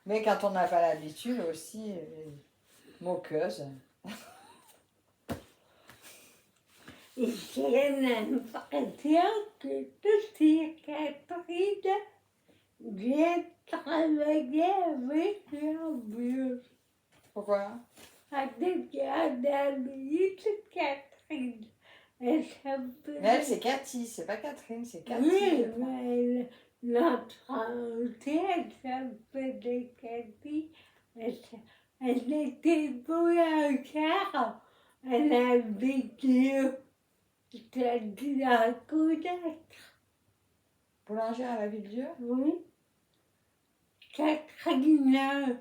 Mais quand on n'a pas l'habitude aussi, moqueuse. Et j'ai l'impression que toutes ces Catherine, j'ai travaillé avec leur bus. Pourquoi? Avec l'analyse Catherine. Et ça me Mais elle, faisait- c'est Cathy, c'est pas Catherine, c'est Cathy. Oui, mais notre antenne, ça me faisait Cathy. Elle était boulangère. Elle a vécu. J'ai dû la connaître. Boulangère à la Ville-Dieu? Oui. Catherine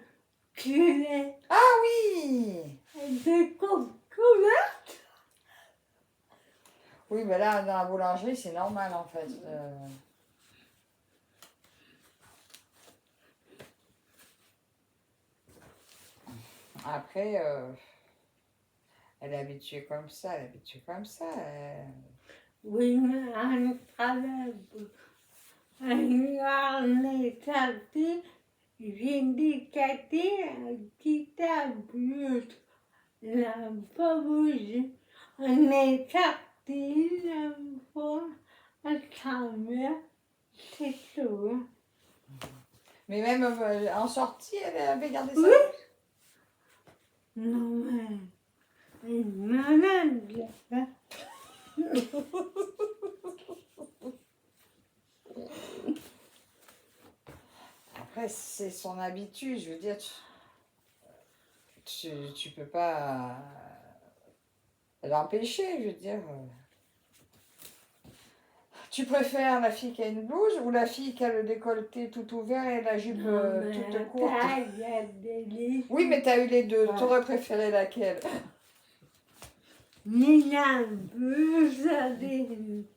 Culet. Ah oui! Elle était comme couverte. Oui, mais là, dans la boulangerie, c'est normal en fait. Après, elle est habituée comme ça, elle est habituée comme ça. Oui, mais on travaille. On est sorti. J'ai dit Cathy, quitte à but. La pas bougé. On est sorti la fois ensemble. C'est tout. Mais même en sortie, elle avait gardé ça. Oui. Non, mais. Une malade. Là. Après, c'est son habitude, je veux dire, tu peux pas l'empêcher, je veux dire. Tu préfères la fille qui a une blouse ou la fille qui a le décolleté tout ouvert et la jupe toute courte? Oui, mais t'as eu les deux. Ouais. T'aurais préféré laquelle? Nina blouse des.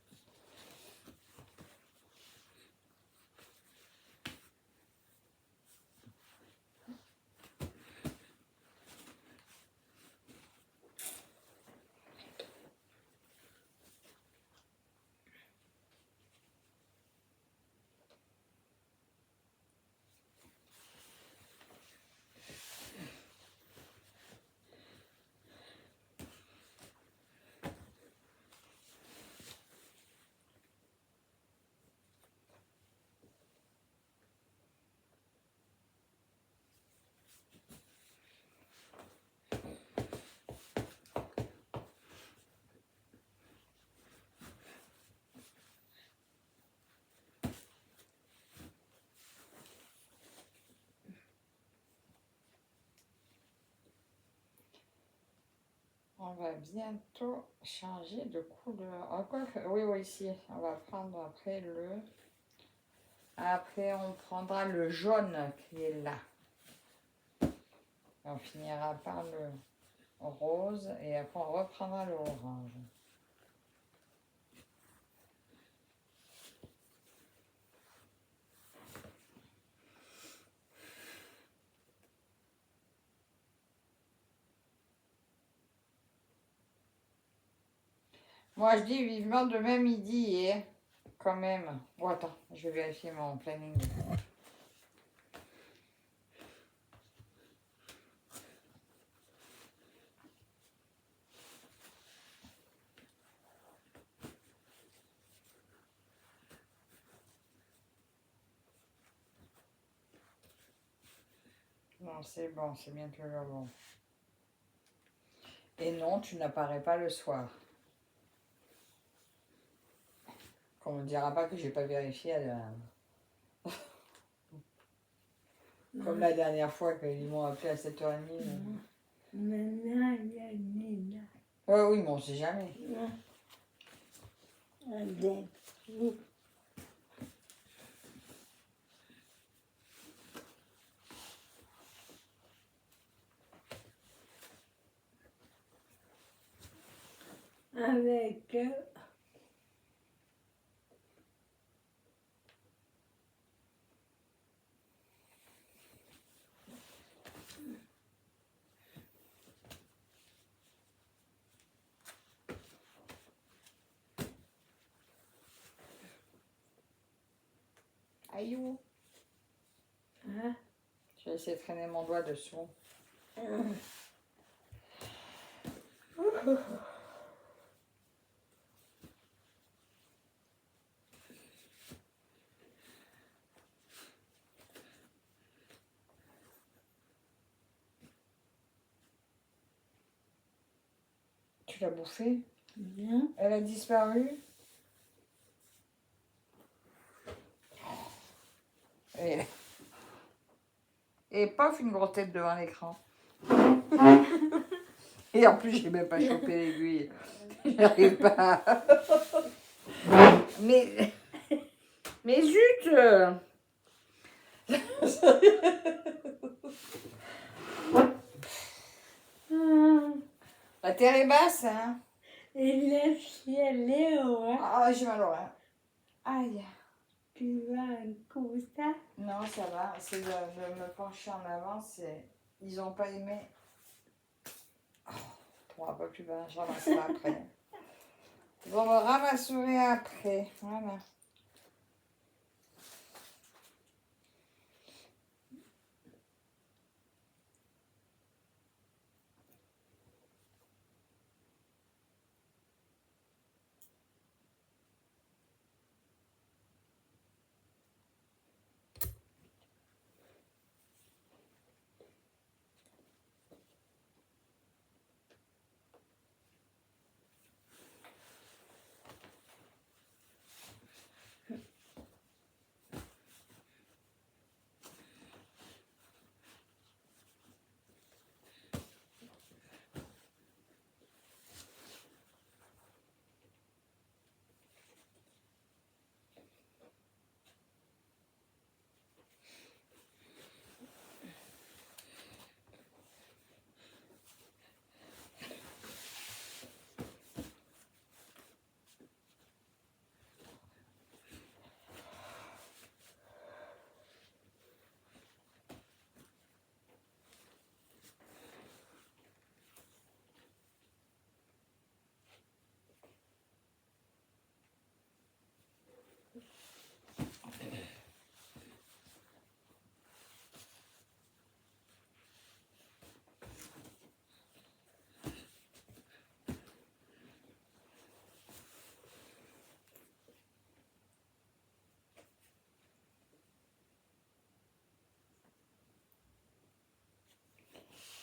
On va bientôt changer de couleur. Ah, quoi que- oui, oui, ici. On va prendre après le... Après, on prendra le jaune qui est là. On finira par le rose et après, on reprendra le orange. Moi, je dis vivement demain midi, et quand même. Bon, attends, je vais vérifier mon planning. Non, c'est bon, c'est bien toujours bon. Et non, tu n'apparais pas le soir. Qu'on ne me dira pas que j'ai pas vérifié comme la dernière fois qu'ils m'ont appelé à 7h30. Maintenant, il y a Nina. Ouais, oui, mais on sait jamais. Avec vous. Avec Aïe, où hein? j'ai essayé de traîner mon doigt dessous. Tu l'as bouffée? Bien. Elle a disparu? Et paf, une grosse tête devant l'écran. Et en plus, j'ai même pas chopé l'aiguille. J'arrive pas. Mais zut! La terre est basse, hein? Et le ciel est haut, hein? Ah, j'ai mal au rein. Aïe. Tu vas un coup ça? Non, ça va. C'est de me pencher en avant. Ils ont pas aimé. Oh, on va pas plus bas. Je ramasserai après. Ils vont me ramasser après. Voilà.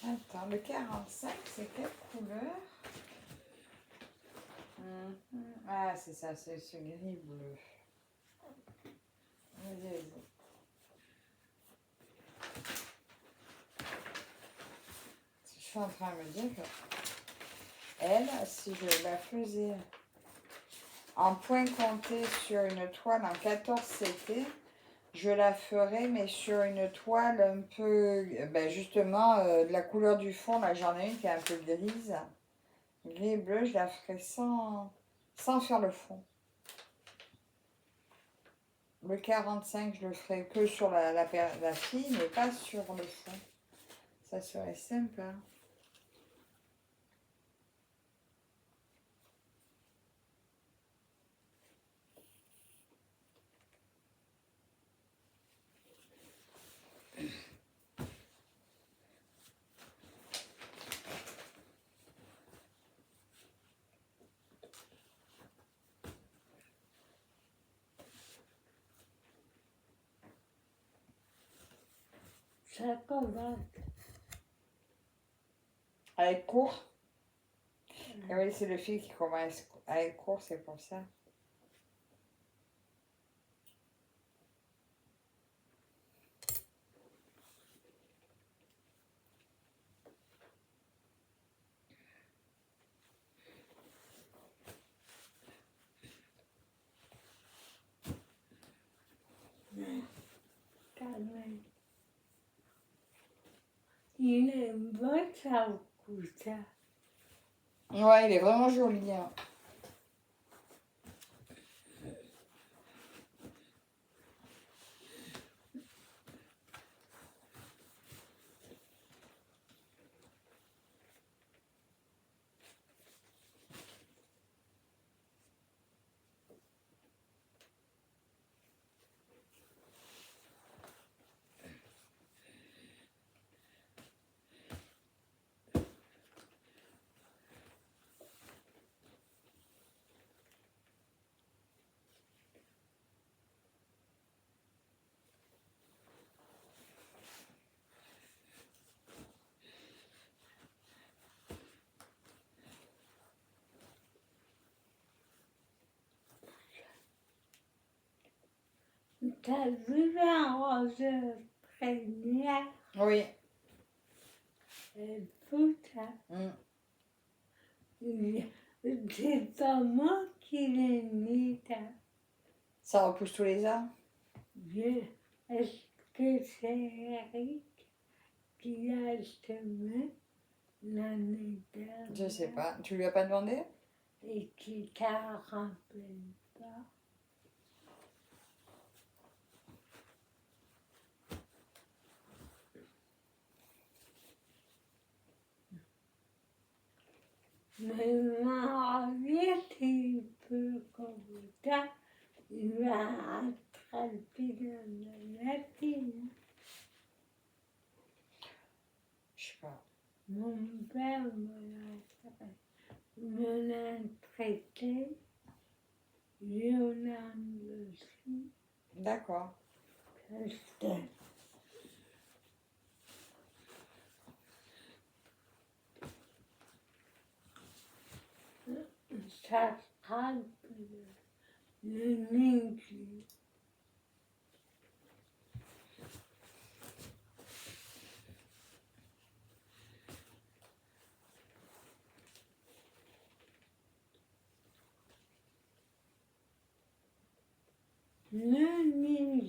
Attends, le 45, c'est quelle couleur? Ah, c'est ça, c'est ce gris bleu. Vas-y, vas-y. Je suis en train de me dire que elle, si je la faisais en point compté sur une toile en 14 CT, je la ferais, mais sur une toile un peu, ben justement, de la couleur du fond, là j'en ai une qui est un peu grise, gris et bleu, je la ferais sans faire le fond. Le 45, je le ferais que sur la fille, mais pas sur le fond. Ça serait sympa. ça commence. À être court. Et oui, c'est le fil qui commence à être court, c'est pour ça. Quand même. Il est bon, ça, ça. Ouais, il est vraiment joli. Hein. T'as vu la rose première? Oui. C'est tout ça. Mm. C'est pas moi qui l'ai mis là. Ça repousse tous les ans. Est-ce que c'est Eric qui a semé l'année dernière? Je sais pas. Tu lui as pas demandé? Et qui t'a rappelé pas? Mais Marie, il peut comme ça, il va attraper la maladie. Je sais pas. Mon père me l'a traité, Yolande aussi, D'accord. parce que ça frappe le nez. Le nez.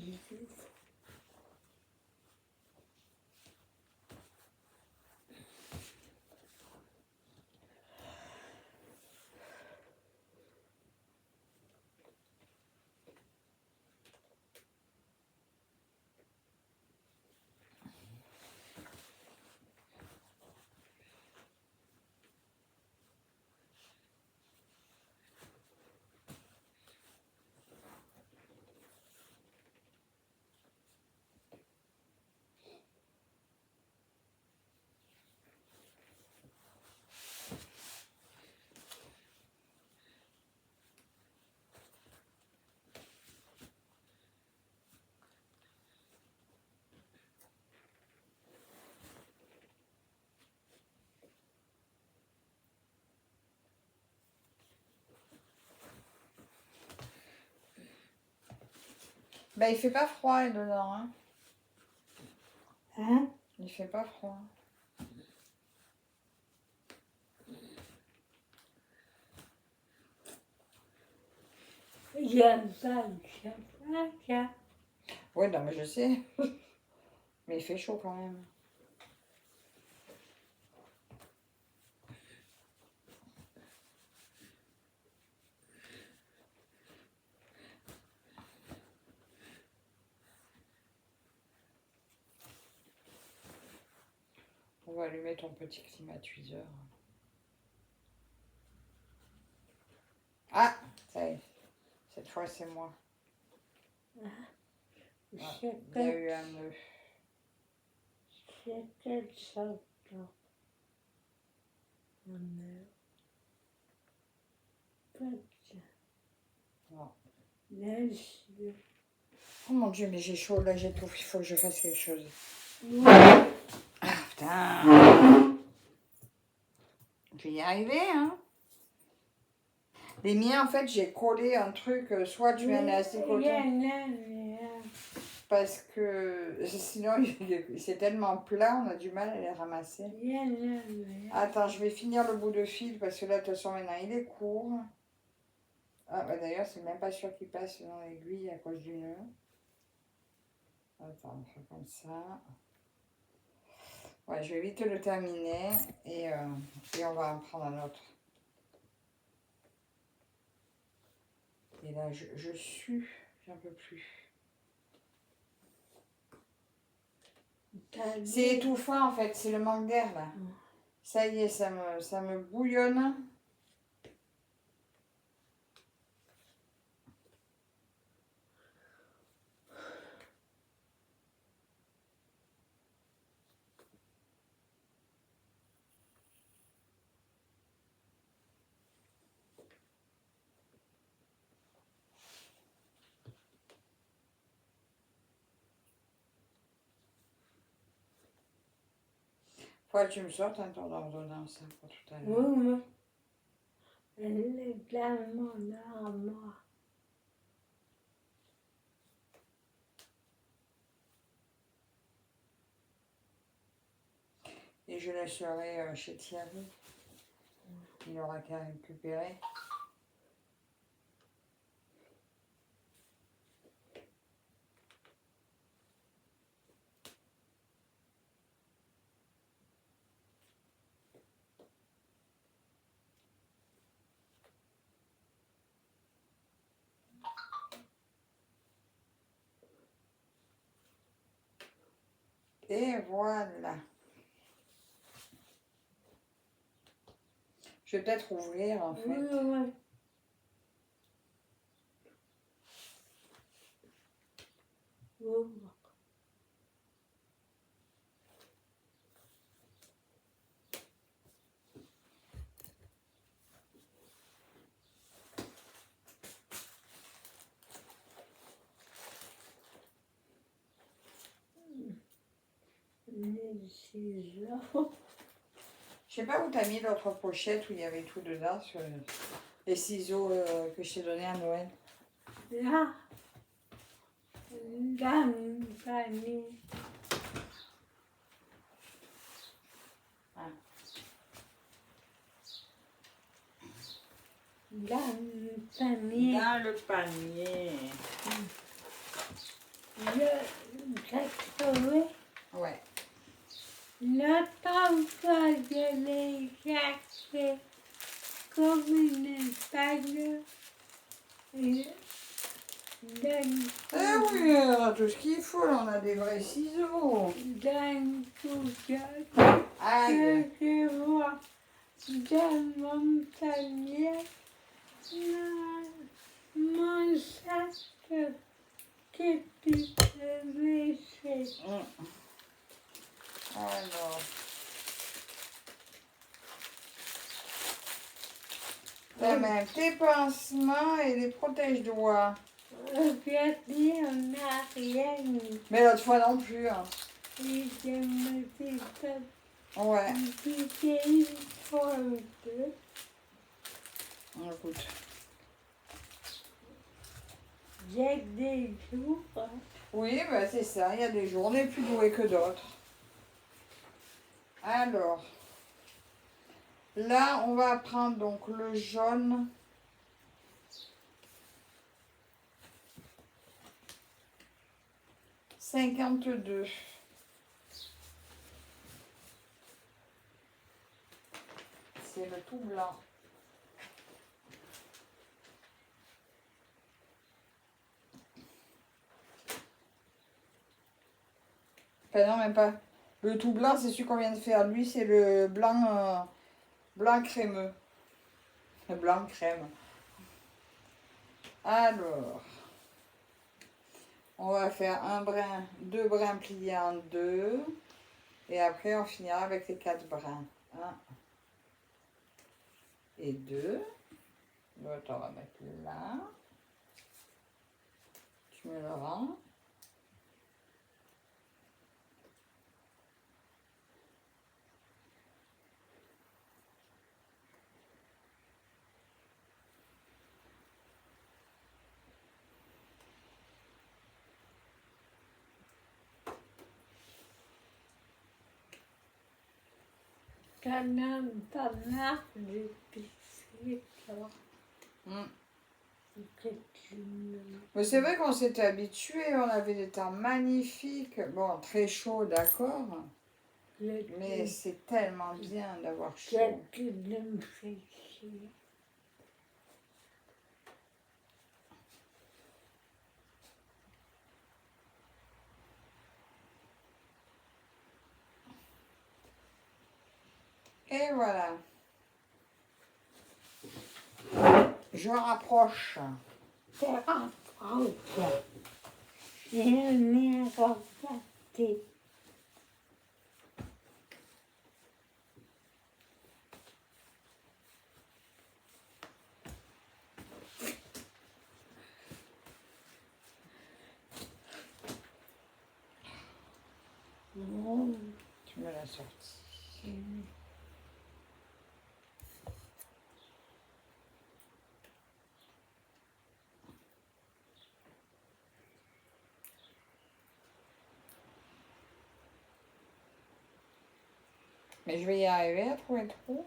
Bah, il fait pas froid dedans. Hein. Hein? Il fait pas froid. Il y a pas de chapelin. Oui, non, mais je sais. Mais il fait chaud quand même. On va allumer ton petit climatiseur. Ah, ça y est. Cette fois, c'est moi. Ah, il y a eu un nœud. C'était ça. Un nœud. Pas de ça. Non. Laisse-le. Oh mon Dieu, mais j'ai chaud là, j'étouffe. Il faut que je fasse quelque chose. Ouais. Putain. Je vais y arriver, hein. Les miens, en fait, j'ai collé un truc, soit tu mets un élastique coton, parce que sinon, c'est tellement plat, on a du mal à les ramasser. Attends, je vais finir le bout de fil, parce que là, de toute façon, maintenant, il est court. Ah, bah, d'ailleurs, c'est même pas sûr qu'il passe dans l'aiguille à cause du nœud. Attends, on fait comme ça. Ouais, je vais vite le terminer, et on va en prendre un autre. Et là, je sue, j'en peux plus. C'est étouffant en fait, c'est le manque d'air là. Ça y est, ça me bouillonne. Faut que tu me sortes un temps d'ordonnance pour tout à l'heure. Oui, elle est tellement là, moi. Et je laisserai chez Thierry. Il n'aura qu'à récupérer. Et voilà. Je vais peut-être ouvrir en fait. Oui. Les ciseaux. Je sais pas où t'as mis l'autre pochette où il y avait tout dedans sur les ciseaux que je t'ai donné à Noël. Là, dans une famille. Ah. Dans une famille. Dans le panier. J'ai trouvé Ouais. la tante de les chercher comme une bague. Et Ah oui, on a tout ce qu'il faut, là, on a des vrais ciseaux. dans tout ça, Aïe. je vois dans mon panier mon sac que tu peux laisser. Alors. T'as même tes pansements et les protège-doigts. Regardez, on n'a rien mis. Mais l'autre fois non plus. Hein. Et je me suis fait Ouais. piquer une fois ou deux. Écoute. J'ai des jours. Oui, bah c'est ça. Il y a des jours, on est plus doués que d'autres. Alors. Là, on va prendre donc le jaune. « 52. C'est le tout blanc. Enfin non, même pas. Le tout blanc, c'est celui qu'on vient de faire. Lui, c'est le blanc, blanc crémeux. Le blanc crème. Alors, on va faire un brin, 2 brins pliés en 2. Et après, on finira avec les 4 brins. 1 et 2. L'autre, on va mettre là. Tu me le rends. t'en as des biscuits, là. Que tu me- Mais c'est vrai qu'on s'était habitués, on avait des temps magnifiques. Bon, très chaud, d'accord, mais c'est tellement bien d'avoir que chaud. tu me fais chier. Et voilà. Je rapproche. T'es rapproché. Et on est reparti. Bon, Tu me l'as sorti. Mais je vais y arriver à trouver le trou.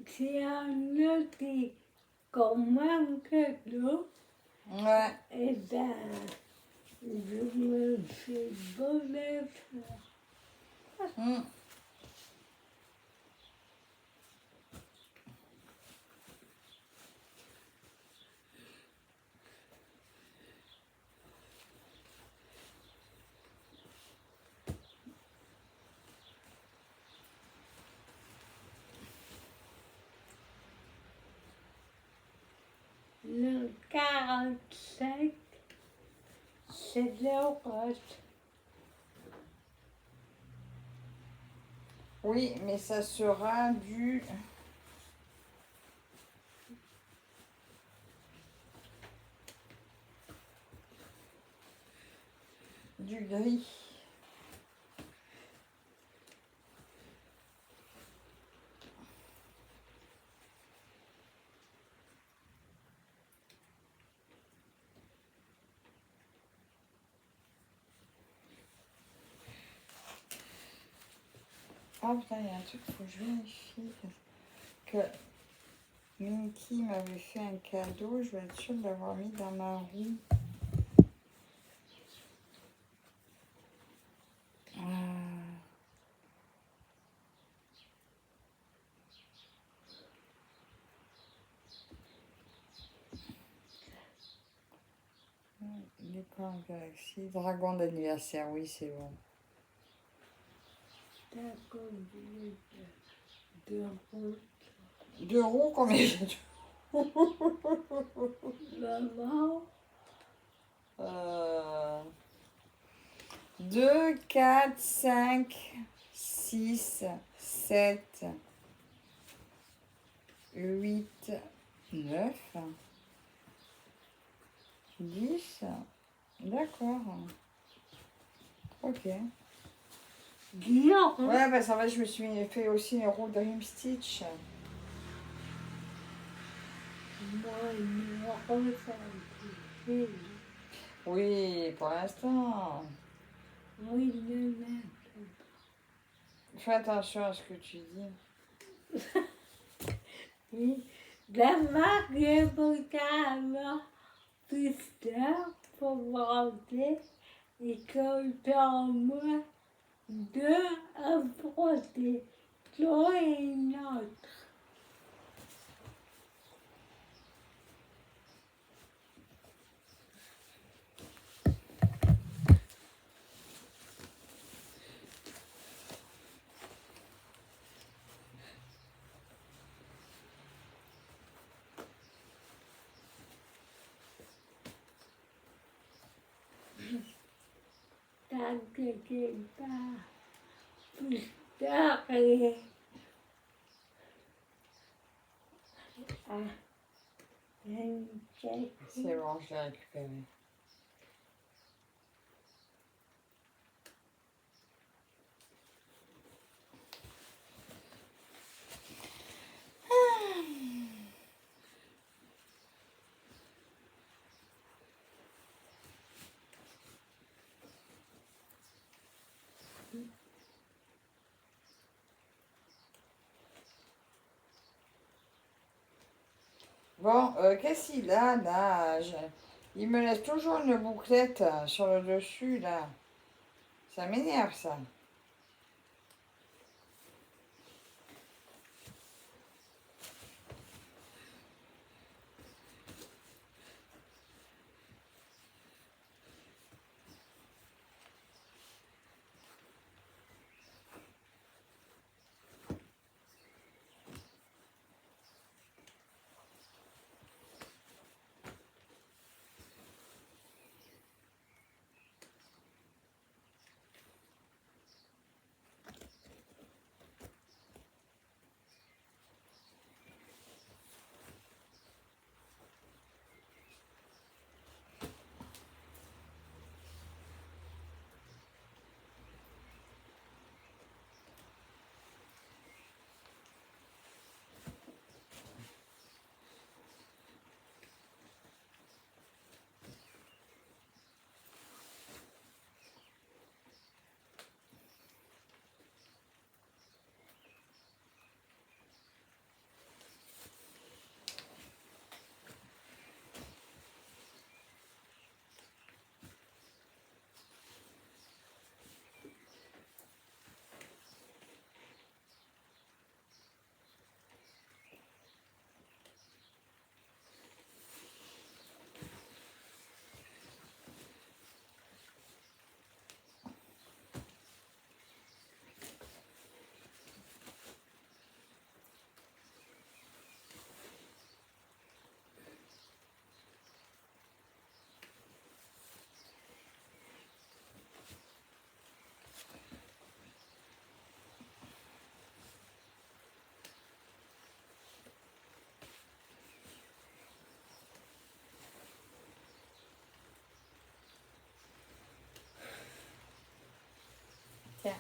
si on a dit qu'on manque d'eau, Ouais. eh ben, je me fais bon effort. Mm. Le 45, c'est l'orage. Oui, mais ça sera du gris. Ah putain, il y a un truc, il faut que je vérifie que Minky m'avait fait un cadeau. Je vais être sûre de l'avoir mis dans ma roue. L'écran Galaxy, dragon d'anniversaire, oui, c'est bon. T'as combien de route? 2 roues, combien de Maman, 2, 4, 5, 6, 7, 8, 9, 10. D'accord. Ok. Bien, hein? Ouais, bah ça va, je me suis fait aussi les roues Dream Stitch. Moi, il me ressent. Oui, pour l'instant. Oui, le même. Fais attention à ce que tu dis. Oui. La marque est potable. Plus tard, pour monter. Et comme dans moi, deux à frotter. Toi et une autre. T'inquiète pas. Plus tard, et... Ah, C'est bon, je l'ai récupéré. Bon, qu'est-ce qu'il a là? Il me laisse toujours une bouclette sur le dessus là. Ça m'énerve ça. Tiens.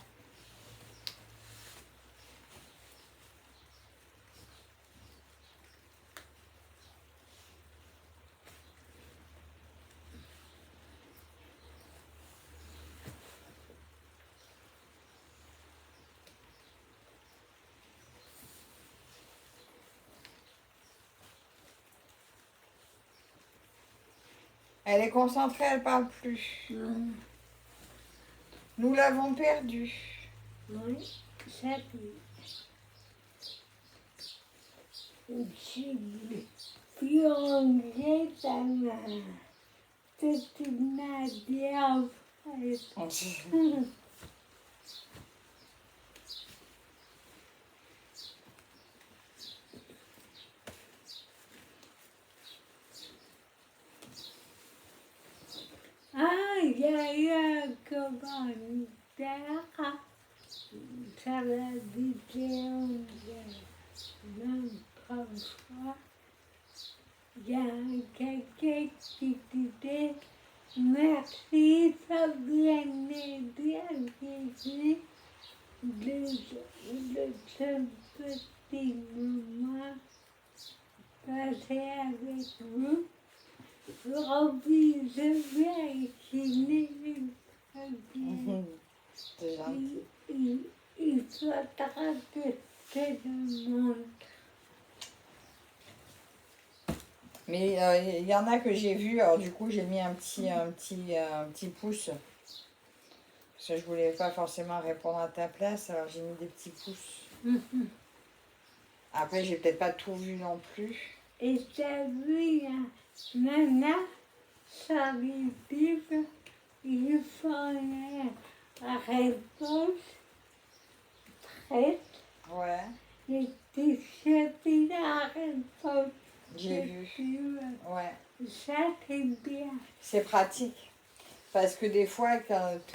Elle est concentrée, elle parle plus. Nous l'avons perdue. Oui, ça peut. J'ai plongé ta main. C'est une adieu. y a eu un commentaire sur la vidéo de l'autre fois. Il y a quelqu'un qui disait merci Fabienne et bien Jésus de ce petit moment passé avec vous. Gros bisous, bien kiné, Fabienne. C'est gentil. Il faudra que je te demande. Mais il y en a que j'ai vu, alors du coup j'ai mis un petit pouce. Parce que je voulais pas forcément répondre à ta place, alors j'ai mis des petits pouces. Après j'ai peut-être pas tout vu non plus. Et t'as vu, Nana, ça lui dit qu'il fallait la réponse très. Ouais, Et tu sais la réponse. j'ai que vu. tu veux. Ouais, Ça, c'est bien. c'est pratique. Parce que des fois,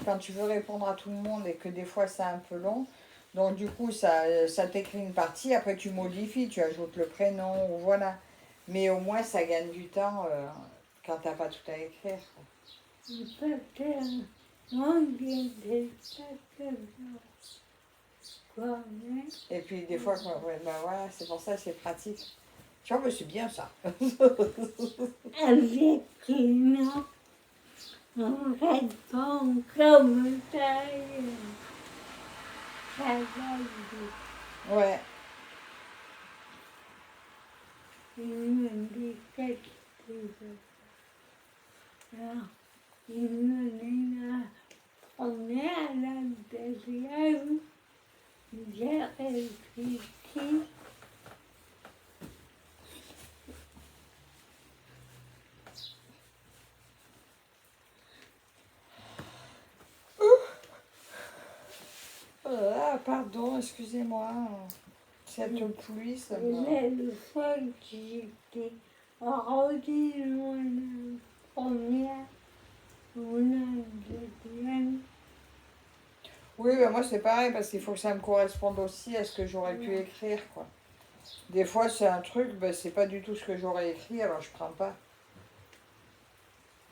quand tu veux répondre à tout le monde et que des fois c'est un peu long, donc du coup ça t'écrit une partie, après tu modifies, tu ajoutes le prénom, ou voilà. Mais au moins ça gagne du temps quand t'as pas tout à écrire. Peut-être, on dit des quoi, hein? Et puis des fois, ouais, bah voilà, c'est pour ça c'est pratique. Tu vois, mais c'est bien ça. Avec une on répond comme ça. Ça va vite. Ouais. Il me dit quelque chose. Alors, il me dit la première, la deuxième. J'ai réfléchi. Ah, pardon, excusez-moi. Cette pluie, ça Et va. là, le fois que j'étais rendue la première ou la deuxième, Oui, bah moi c'est pareil parce qu'il faut que ça me corresponde aussi à ce que j'aurais pu écrire, quoi. Des fois c'est un truc, bah, c'est pas du tout ce que j'aurais écrit, alors je prends pas.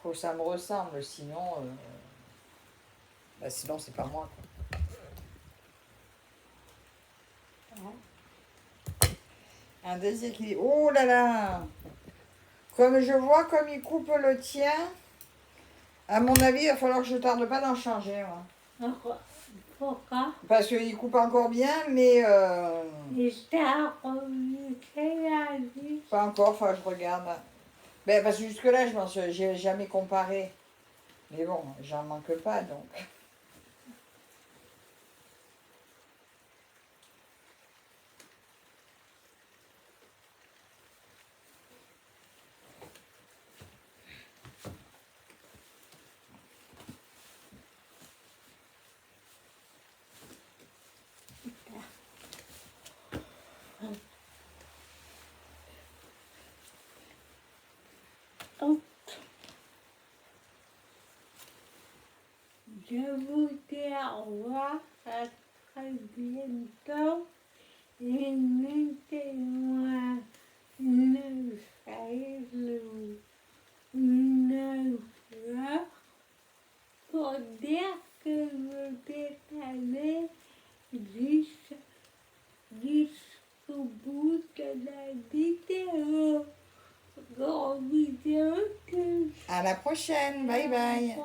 Faut que ça me ressemble, sinon, bah, sinon c'est pas moi, quoi. Un déséquilibre. Oh là là! Comme je vois comme il coupe le tien, à mon avis, il va falloir que je tarde pas d'en changer, moi. pourquoi? Parce qu'il coupe encore bien, mais Et ça a remonté la vie. pas encore, enfin je regarde. Ben, parce que jusque-là, j'ai jamais comparé. Mais bon, j'en manque pas, donc. Hop. Je vous dis au revoir, à très bientôt. Et mettez-moi une fraise ou une fleur pour dire que vous êtes allé jusqu'au bout de la vidéo. Gros bisous. À la prochaine, bye bye.